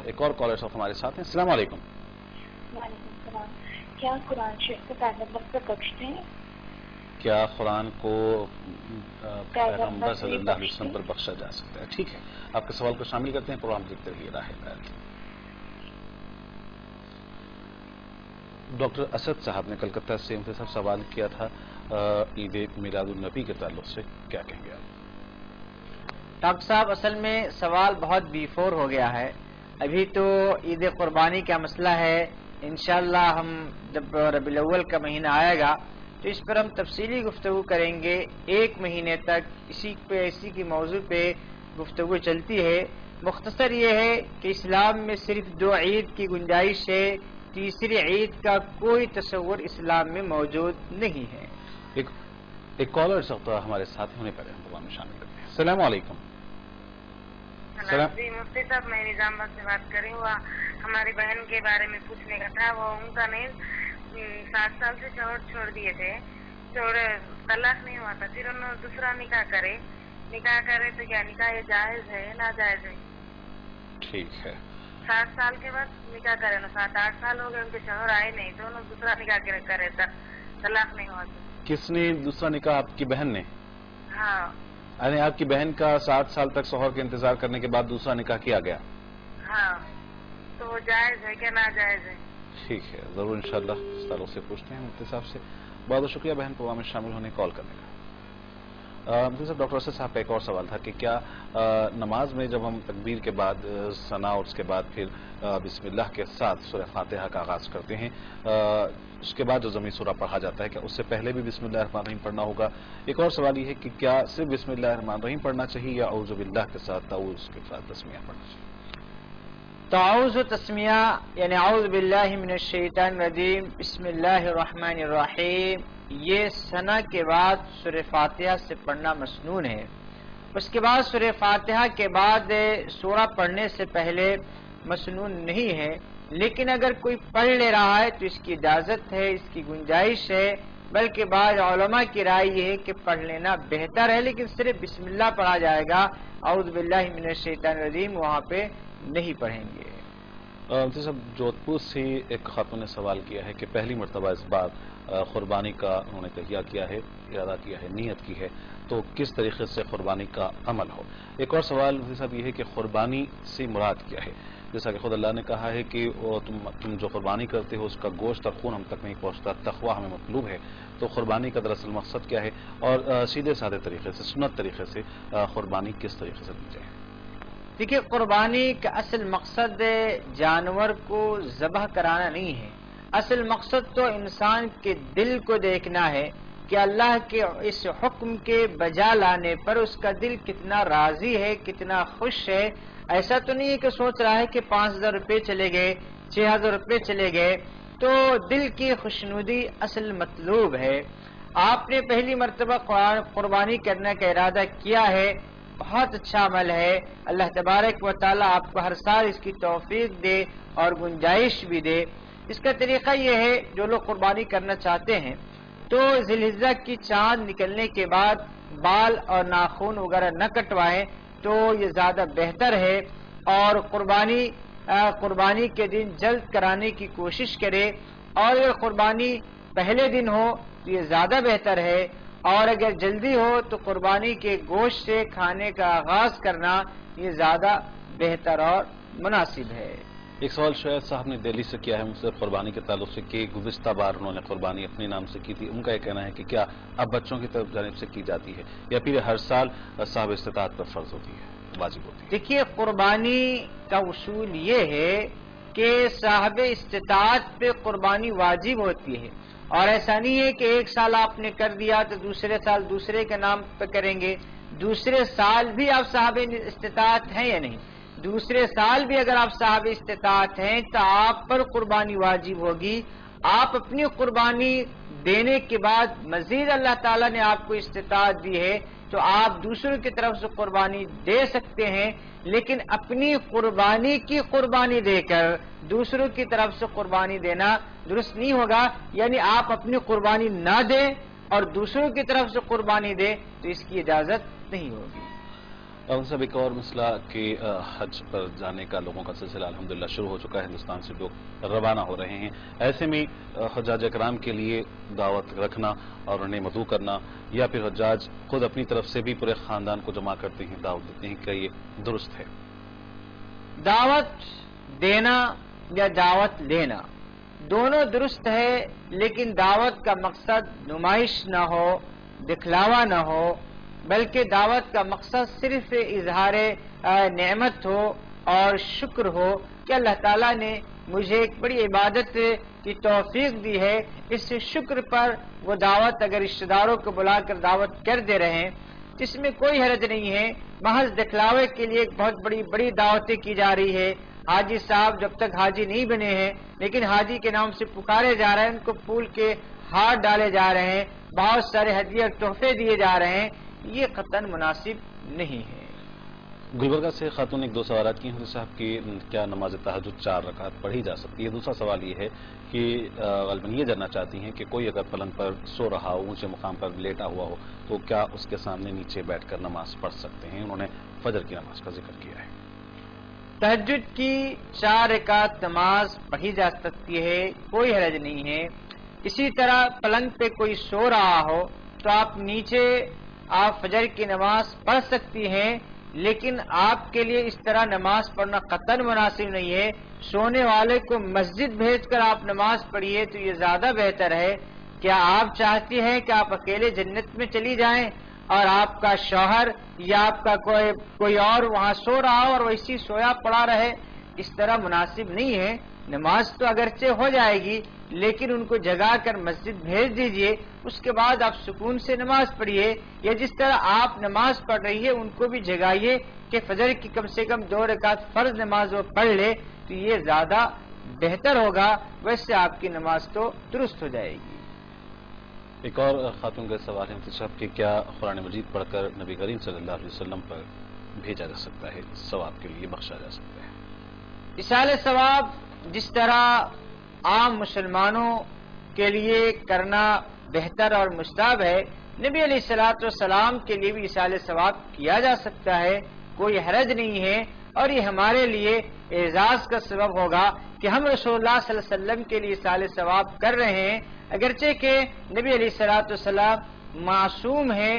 ایک اور کالر صاحب ہمارے ساتھ ہیں. السلام علیکم. وعلیکم السلام. کیا قرآن شریف کو پیغمبر سے بخشتے ہیں؟ کیا قرآن کو پیغمبر صلی اللہ علیہ وسلم پر بخشا جا سکتا ہے؟ ٹھیک ہے، آپ کے سوال کو شامل کرتے ہیں. پروگرام دیکھتے رہیے راہ ہدایت. ڈاکٹر اسد صاحب نے کلکتہ سے ان سے سب سوال کیا تھا عید میلاد النبی کے تعلق سے، کیا کہیں گے آپ؟ ڈاکٹر صاحب اصل میں سوال بہت بیفور ہو گیا ہے. ابھی تو عید قربانی کا مسئلہ ہے. انشاءاللہ ہم جب ربیع الاول کا مہینہ آئے گا تو اس پر ہم تفصیلی گفتگو کریں گے. 1 مہینے تک اسی کی موضوع پہ گفتگو چلتی ہے. مختصر یہ ہے کہ اسلام میں صرف 2 عید کی گنجائش ہے، تیسری عید کا کوئی تصور اسلام میں موجود نہیں ہے. ایک کالر ہمارے ساتھ ہونے پہلے ہم پروگرام میں شامل کرتے ہیں. السلام علیکم. جی مفتی صاحب، میں نظام آباد سے بات کر رہی ہوں. ہماری بہن کے بارے میں پوچھنے کا تھا. وہ ان کا نہیں 7 سال سے چھوڑ دیے تھے، طلاق نہیں ہوا تھا، پھر انہوں نے دوسرا نکاح کرے تو کیا نکاح یہ جائز ہے ناجائز ہے؟ ٹھیک ہے. 7 سال کے بعد نکاح کرے نا، 7-8 سال ہو گئے، ان کے شوہر آئے نہیں تو انہوں نے دوسرا نکاح کرے، طلاق نہیں ہوا. کس نے دوسرا نکاح؟ آپ کی بہن نے؟ ہاں. یعنی آپ کی بہن کا 7 سال تک شوہر کے انتظار کرنے کے بعد دوسرا نکاح کیا گیا؟ ہاں. تو وہ جائز ہے کیا ناجائز ہے؟ ٹھیک ہے، ضرور انشاءاللہ اس تعلق سے پوچھتے ہیں مفتی صاحب سے. بہت بہت شکریہ بہن پروگرام میں شامل ہونے کال کرنے کا. مفتی صاحب، ڈاکٹر اسد صاحب کا ایک اور سوال تھا کہ کیا نماز میں جب ہم تکبیر کے بعد ثنا اور اس کے بعد پھر بسم اللہ کے ساتھ سورہ فاتحہ کا آغاز کرتے ہیں، اس کے بعد جو ضمیر سورہ پڑھا جاتا ہے، کیا اس سے پہلے بھی بسم اللہ الرحمن الرحیم پڑھنا ہوگا؟ ایک اور سوال یہ ہے کہ کیا صرف بسم اللہ الرحمن الرحیم پڑھنا چاہیے یا اعوذ باللہ کے ساتھ تعوذ کے ساتھ تسمیہ پڑھنا چاہیے؟ تعوذ و تسمیہ یعنی اعوذ باللہ من الشیطان الرجیم بسم اللہ الرحمن الرحیم، یہ ثنا کے بعد سورہ فاتحہ سے پڑھنا مسنون ہے. اس کے بعد سورہ فاتحہ کے بعد سورہ پڑھنے سے پہلے مسنون نہیں ہے. لیکن اگر کوئی پڑھ لے رہا ہے تو اس کی اجازت ہے، اس کی گنجائش ہے. بلکہ بعض علماء کی رائے یہ ہے کہ پڑھ لینا بہتر ہے، لیکن صرف بسم اللہ پڑھا جائے گا، اعوذ باللہ من الشیطان الرجیم وہاں پہ نہیں پڑھیں گے. صاحب، جودھپور سے ایک خاتون نے سوال کیا ہے کہ پہلی مرتبہ اس بار قربانی کا انہوں نے تہیہ کیا ہے، ارادہ کیا ہے، نیت کی ہے، تو کس طریقے سے قربانی کا عمل ہو. ایک اور سوال صاحب یہ ہے کہ قربانی سے مراد کیا ہے؟ جیسا کہ خود اللہ نے کہا ہے کہ تم جو قربانی کرتے ہو اس کا گوشت اور خون ہم تک نہیں پہنچتا، تقویٰ ہمیں مطلوب ہے. تو قربانی کا دراصل مقصد کیا ہے، اور سیدھے سادے طریقے سے، سنت طریقے سے قربانی کس طریقے سے دی جائے؟ دیکھیے قربانی کا اصل مقصد جانور کو ذبح کرانا نہیں ہے. اصل مقصد تو انسان کے دل کو دیکھنا ہے کہ اللہ کے اس حکم کے بجا لانے پر اس کا دل کتنا راضی ہے، کتنا خوش ہے. ایسا تو نہیں ہے کہ سوچ رہا ہے کہ 5,000 روپے چلے گئے، 6,000 روپے چلے گئے. تو دل کی خوشنودی اصل مطلوب ہے. آپ نے پہلی مرتبہ قربانی کرنے کا ارادہ کیا ہے، بہت اچھا عمل ہے. اللہ تبارک و تعالی آپ کو ہر سال اس کی توفیق دے اور گنجائش بھی دے. اس کا طریقہ یہ ہے، جو لوگ قربانی کرنا چاہتے ہیں تو ذی الحجہ کی چاند نکلنے کے بعد بال اور ناخن وغیرہ نہ کٹوائیں تو یہ زیادہ بہتر ہے. اور قربانی کے دن جلد کرانے کی کوشش کرے. اور اگر قربانی پہلے دن ہو تو یہ زیادہ بہتر ہے، اور اگر جلدی ہو تو قربانی کے گوشت سے کھانے کا آغاز کرنا یہ زیادہ بہتر اور مناسب ہے. ایک سوال شاید صاحب نے دہلی سے کیا ہے مجھ سے قربانی کے تعلق سے کہ گزشتہ بار انہوں نے قربانی اپنے نام سے کی تھی. ان کا یہ کہنا ہے کہ کیا اب بچوں کی طرف جانب سے کی جاتی ہے یا پھر ہر سال صاحب استطاعت پر فرض ہوتی ہے، واجب ہوتی ہے؟ دیکھیے قربانی کا اصول یہ ہے کہ صاحب استطاعت پہ قربانی واجب ہوتی ہے. اور ایسا نہیں ہے کہ ایک سال آپ نے کر دیا تو دوسرے سال دوسرے کے نام پہ کریں گے. دوسرے سال بھی آپ صاحب استطاعت ہیں یا نہیں؟ دوسرے سال بھی اگر آپ صاحب استطاعت ہیں تو آپ پر قربانی واجب ہوگی. آپ اپنی قربانی دینے کے بعد مزید اللہ تعالیٰ نے آپ کو استطاعت دی ہے تو آپ دوسروں کی طرف سے قربانی دے سکتے ہیں، لیکن اپنی قربانی کی قربانی دے کر دوسروں کی طرف سے قربانی دینا درست نہیں ہوگا. یعنی آپ اپنی قربانی نہ دیں اور دوسروں کی طرف سے قربانی دیں تو اس کی اجازت نہیں ہوگی. صاحب ایک اور مسئلہ کہ حج پر جانے کا لوگوں کا سلسلہ الحمدللہ شروع ہو چکا ہے. ہندوستان سے لوگ روانہ ہو رہے ہیں. ایسے میں حجاج اکرام کے لیے دعوت رکھنا اور انہیں مدعو کرنا یا پھر حجاج خود اپنی طرف سے بھی پورے خاندان کو جمع کرتے ہیں، دعوت دیتے ہیں، کیا یہ درست ہے؟ دعوت دینا یا دعوت لینا دونوں درست ہے، لیکن دعوت کا مقصد نمائش نہ ہو، دکھلاوا نہ ہو، بلکہ دعوت کا مقصد صرف اظہار نعمت ہو اور شکر ہو کہ اللہ تعالیٰ نے مجھے ایک بڑی عبادت کی توفیق دی ہے. اس شکر پر وہ دعوت اگر رشتہ داروں کو بلا کر دعوت کر دے رہے ہیں اس میں کوئی حرج نہیں ہے. محض دکھلاوے کے لیے ایک بہت بڑی دعوتیں کی جا رہی ہے. حاجی صاحب جب تک حاجی نہیں بنے ہیں لیکن حاجی کے نام سے پکارے جا رہے ہیں، ان کو پھول کے ہار ڈالے جا رہے ہیں، بہت سارے ہدیے اور تحفے دیے جا رہے ہیں، یہ قطعاً مناسب نہیں ہے. گلبرگہ سے خاتون ایک دو سوالات کی ہیں صاحب کی کیا نماز تہجد 4 رکعت پڑھی جا سکتی ہے؟ دوسرا سوال یہ ہے کہ غالباً یہ جاننا چاہتی ہیں کہ کوئی اگر پلنگ پر سو رہا ہو، اونچے مقام پر لیٹا ہوا ہو تو کیا اس کے سامنے نیچے بیٹھ کر نماز پڑھ سکتے ہیں؟ انہوں نے فجر کی نماز کا ذکر کیا ہے. تہجد کی 4 رکعت نماز پڑھی جا سکتی ہے، کوئی حرج نہیں ہے. اسی طرح پلنگ پہ کوئی سو رہا ہو تو آپ نیچے فجر کی نماز پڑھ سکتی ہیں، لیکن آپ کے لیے اس طرح نماز پڑھنا قطعاً مناسب نہیں ہے. سونے والے کو مسجد بھیج کر آپ نماز پڑھیے تو یہ زیادہ بہتر ہے. کیا آپ چاہتی ہیں کہ آپ اکیلے جنت میں چلی جائیں اور آپ کا شوہر یا آپ کا کوئی اور وہاں سو رہا ہو اور ویسی سویا پڑا رہے؟ اس طرح مناسب نہیں ہے. نماز تو اگرچہ ہو جائے گی لیکن ان کو جگا کر مسجد بھیج دیجئے، اس کے بعد آپ سکون سے نماز پڑھیے. یا جس طرح آپ نماز پڑھ رہی ہے ان کو بھی جگائیے کہ فجر کی کم سے کم 2 رکعت فرض نماز وہ پڑھ لے تو یہ زیادہ بہتر ہوگا. ویسے آپ کی نماز تو درست ہو جائے گی. ایک اور خاتون کا سوال ہے صاحب کہ کیا قرآن مجید پڑھ کر نبی کریم صلی اللہ علیہ وسلم پر بھیجا جا سکتا ہے، ثواب کے لیے بخشا جا سکتا ہے؟ ایصال ثواب جس طرح عام مسلمانوں کے لیے کرنا بہتر اور مستحب ہے، نبی علیہ الصلوۃ والسلام کے لیے بھی ایصال ثواب کیا جا سکتا ہے، کوئی حرج نہیں ہے. اور یہ ہمارے لیے اعزاز کا سبب ہوگا کہ ہم رسول اللہ صلی اللہ علیہ وسلم کے لیے ایصال ثواب کر رہے ہیں، اگرچہ کہ نبی علیہ الصلوۃ والسلام معصوم ہیں،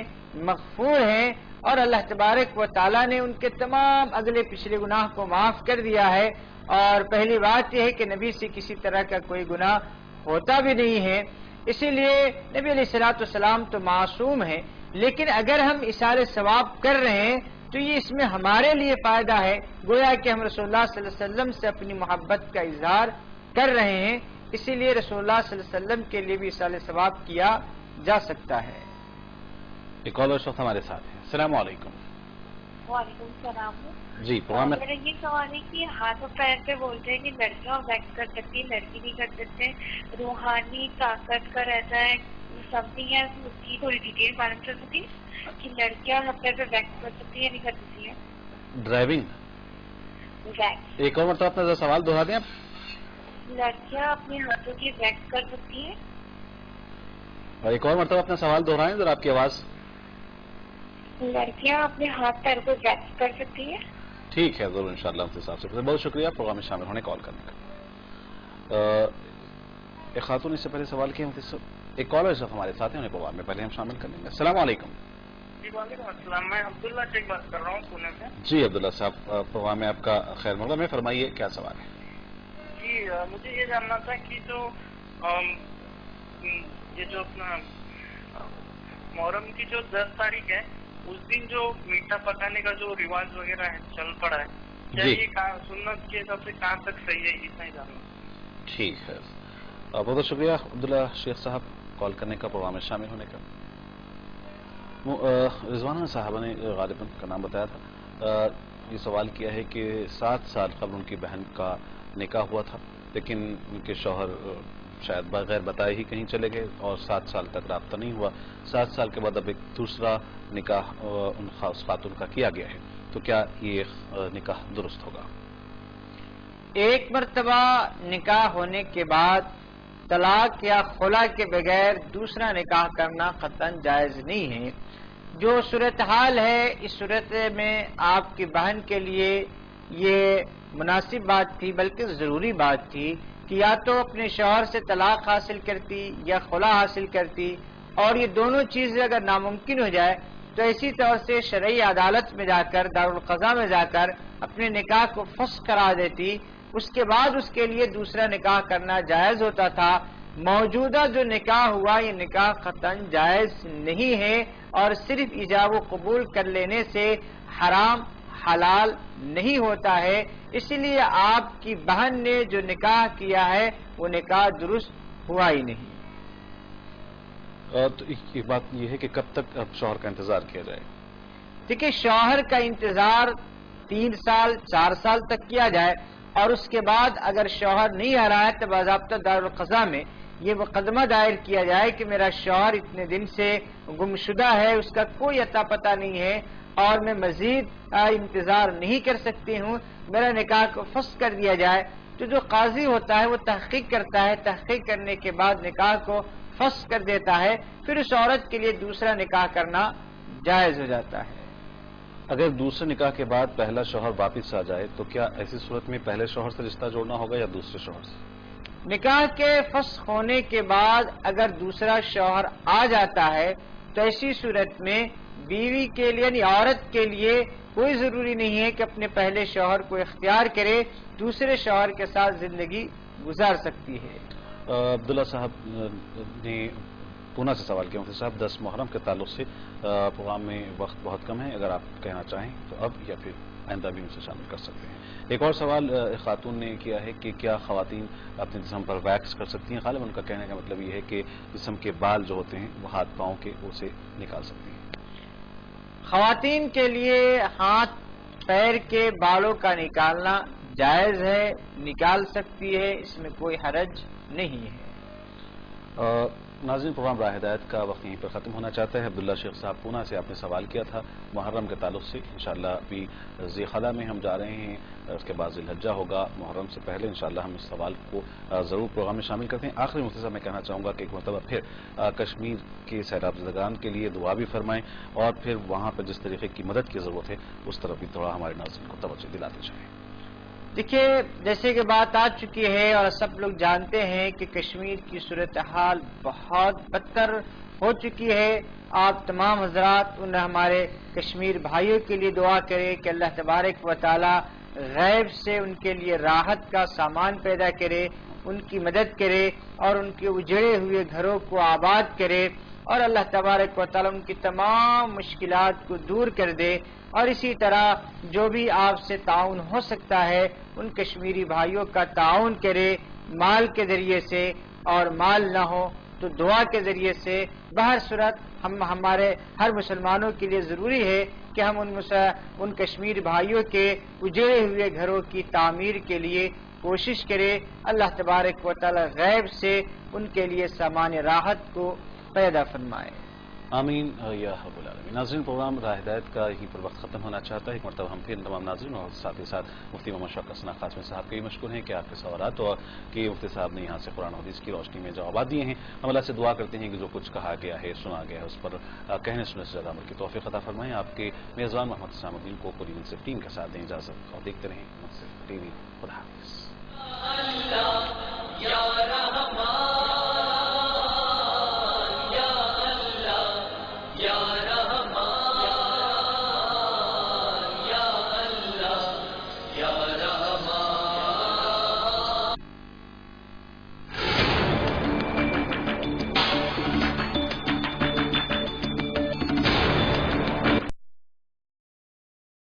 مغفور ہیں، اور اللہ تبارک و تعالیٰ نے ان کے تمام اگلے پچھلے گناہ کو معاف کر دیا ہے. اور پہلی بات یہ ہے کہ نبی سے کسی طرح کا کوئی گناہ ہوتا بھی نہیں ہے، اسی لیے نبی علیہ الصلوۃ والسلام تو معصوم ہیں. لیکن اگر ہم ایصال ثواب کر رہے ہیں تو یہ اس میں ہمارے لیے فائدہ ہے، گویا کہ ہم رسول اللہ صلی اللہ علیہ وسلم سے اپنی محبت کا اظہار کر رہے ہیں، اسی لیے رسول اللہ صلی اللہ علیہ وسلم کے لیے بھی ایصال ثواب کیا جا سکتا ہے۔ ایک کالر اس وقت ہمارے ساتھ ہیں۔ السلام علیکم۔ وعلیکم السلام۔ جی پروگرام میں میرا یہ سوال ہے کہ ہاتھ اور پیر پہ بولتے ہیں کہ لڑکیاں ویکس کر سکتی ہیں، لڑکی نہیں کر سکتے، روحانی طاقت کا رہتا ہے، سم تھنگ ہے، اس کی تھوڑی ڈیٹیل معلوم چل سکتی ہے کہ لڑکیاں ہاتھ پیر پہ ویکس کر سکتی ہیں یا نہیں کر سکتی ہیں؟ ڈرائیونگ ویکس ایک اور مرتبہ اپنا سوال دہرا دیں آپ۔ لڑکیاں اپنے ہاتھوں کی ویکس کر سکتی ہیں؟ اور ایک اور مرتبہ اپنا سوال دہرائیں ذرا، آپ کی آواز۔ لڑکیاں اپنے ہاتھ پیر کو ویکس کر سکتی ہیں؟ ٹھیک ہے، ضرور انشاءاللہ آپ صاحب سے بہت شکریہ پروگرام میں شامل ہونے کال کرنے کا۔ ایک خاتون اس سے پہلے سوال کیا، ایک کالر صاحب ہمارے ساتھ ہیں، انہیں پروگرام میں پہلے ہم شامل کر لیں گے۔ السلام علیکم۔ جی وعلیکم السلام، میں عبداللہ شیخ بات کر رہا ہوں پونے سے۔ جی عبداللہ صاحب، پروگرام میں آپ کا خیر مقدم ہے، فرمائیے کیا سوال ہے؟ جی مجھے یہ جاننا تھا کہ یہ جو اپنا محرم کی جو 10 تاریخ ہے، اس دن جو میٹھا پکانے کا جو رواج وغیرہ ہے چل پڑا ہے، کیا یہ سنت کے حساب سے کہاں تک صحیح ہے، اتنا ہی جاننا۔ ٹھیک ہے، بہت بہت شکریہ عبداللہ شیخ صاحب کال کرنے کا، پروگرام میں شامل ہونے کا۔ رضوانہ صاحبہ نے غالباً کا نام بتایا تھا، یہ سوال کیا ہے کہ 7 سال قبل ان کی بہن کا نکاح ہوا تھا، لیکن ان کے شوہر شاید بغیر بتائے ہی کہیں چلے گئے اور 7 سال تک رابطہ نہیں ہوا۔ 7 سال کے بعد اب ایک دوسرا نکاح اس خاتون کا کیا گیا ہے، تو کیا یہ نکاح درست ہوگا؟ ایک مرتبہ نکاح ہونے کے بعد طلاق یا خلا کے بغیر دوسرا نکاح کرنا قطعاً جائز نہیں ہے۔ جو صورتحال ہے، اس صورت میں آپ کی بہن کے لیے یہ مناسب بات تھی، بلکہ ضروری بات تھی کہ یا تو اپنے شوہر سے طلاق حاصل کرتی یا خلا حاصل کرتی، اور یہ دونوں چیزیں اگر ناممکن ہو جائے تو اسی طور سے شرعی عدالت میں جا کر، دارالقضاء میں جا کر اپنے نکاح کو فسخ کرا دیتی، اس کے بعد اس کے لیے دوسرا نکاح کرنا جائز ہوتا تھا۔ موجودہ جو نکاح ہوا، یہ نکاح قطعاً جائز نہیں ہے، اور صرف ایجاب و قبول کر لینے سے حرام حلال نہیں ہوتا ہے۔ اسی لیے آپ کی بہن نے جو نکاح کیا ہے وہ نکاح درست ہوا ہی نہیں۔ تو ایک بات یہ ہے کہ کب تک اب شوہر کا انتظار کیا جائے؟ دیکھیے، شوہر کا انتظار 3 سال 4 سال تک کیا جائے، اور اس کے بعد اگر شوہر نہیں آ رہا ہے تو باضابطہ دارالقضاء میں یہ مقدمہ دائر کیا جائے کہ میرا شوہر اتنے دن سے گمشدہ ہے، اس کا کوئی اتا پتہ نہیں ہے اور میں مزید انتظار نہیں کر سکتی ہوں، میرا نکاح کو فسخ کر دیا جائے۔ تو جو قاضی ہوتا ہے وہ تحقیق کرتا ہے، تحقیق کرنے کے بعد نکاح کو فسخ کر دیتا ہے، پھر اس عورت کے لیے دوسرا نکاح کرنا جائز ہو جاتا ہے۔ اگر دوسرے نکاح کے بعد پہلا شوہر واپس آ جائے تو کیا ایسی صورت میں پہلے شوہر سے رشتہ جوڑنا ہوگا یا دوسرے شوہر سے؟ نکاح کے فسخ ہونے کے بعد اگر دوسرا شوہر آ جاتا ہے تو ایسی صورت میں بیوی کے لیے یعنی عورت کے لیے کوئی ضروری نہیں ہے کہ اپنے پہلے شوہر کو اختیار کرے، دوسرے شوہر کے ساتھ زندگی گزار سکتی ہے۔ عبداللہ صاحب نے پونا سے سوال کیا، مفتی صاحب 10 محرم کے تعلق سے پروگرام میں وقت بہت کم ہے، اگر آپ کہنا چاہیں تو اب یا پھر آئندہ بھی ان سے شامل کر سکتے ہیں۔ ایک اور سوال خاتون نے کیا ہے کہ کیا خواتین اپنے جسم پر ویکس کر سکتی ہیں؟ غالباً ان کا کہنے کا مطلب یہ ہے کہ جسم کے بال جو ہوتے ہیں وہ ہاتھ پاؤں کے اسے نکال سکتی ہیں۔ خواتین کے لیے ہاتھ پیر کے بالوں کا نکالنا جائز ہے، نکال سکتی ہے، اس میں کوئی حرج نہیں ہے۔ ناظرین، پروگرام راہ ہدایت کا وقت یہیں پر ختم ہونا چاہتا ہے۔ عبداللہ شیخ صاحب پونا سے آپ نے سوال کیا تھا محرم کے تعلق سے، انشاءاللہ ابھی ذی الحجہ میں ہم جا رہے ہیں، اس کے بعد ذی الحجہ ہوگا، محرم سے پہلے انشاءاللہ ہم اس سوال کو ضرور پروگرام میں شامل کرتے ہیں۔ آخری مفتی صاحب میں کہنا چاہوں گا کہ ایک مرتبہ پھر کشمیر کے سیلاب زدگان کے لیے دعا بھی فرمائیں، اور پھر وہاں پر جس طریقے کی مدد کی ضرورت ہے اس طرف بھی تھوڑا ہمارے ناظرین کو توجہ دلاتے جائیں۔ دیکھیے، جیسے کہ بات آ چکی ہے اور سب لوگ جانتے ہیں کہ کشمیر کی صورتحال بہت بدتر ہو چکی ہے۔ آپ تمام حضرات ان ہمارے کشمیر بھائیوں کے لیے دعا کریں کہ اللہ تبارک و تعالی غیب سے ان کے لیے راحت کا سامان پیدا کرے، ان کی مدد کرے اور ان کے اجڑے ہوئے گھروں کو آباد کرے، اور اللہ تبارک و تعالیٰ ان کی تمام مشکلات کو دور کر دے، اور اسی طرح جو بھی آپ سے تعاون ہو سکتا ہے ان کشمیری بھائیوں کا تعاون کرے، مال کے ذریعے سے، اور مال نہ ہو تو دعا کے ذریعے سے۔ بہر صورت ہمارے ہر مسلمانوں کے لیے ضروری ہے کہ ہم ان کشمیر بھائیوں کے اجڑے ہوئے گھروں کی تعمیر کے لیے کوشش کرے۔ اللہ تبارک و تعالی غیب سے ان کے لیے سامان راحت کو پیدا فرمائے۔ آمین یا رب العالمین۔ ناظرین، پروگرام راہ ہدایت کا یہیں پر وقت ختم ہونا چاہتا ہے۔ ایک مرتبہ ہم پھر تمام ناظرین اور ساتھ ہی ساتھ مفتی محمد شوکت ثنا قاسمی صاحب کے مشکور ہیں کہ آپ کے سوالات اور کہ مفتی صاحب نے یہاں سے قرآن حدیث کی روشنی میں جوابات دیے ہیں۔ ہم اللہ سے دعا کرتے ہیں کہ جو کچھ کہا گیا ہے، سنا گیا ہے، اس پر کہنے سننے سے زیادہ عمل کی توفیق عطا فرمائیں۔ آپ کے میزبان محمد حسام الدین کو پوری منصف ٹیم کے ساتھ دیں اجازت اور دیکھتے رہیں منصف ٹی وی۔ خدا حافظ۔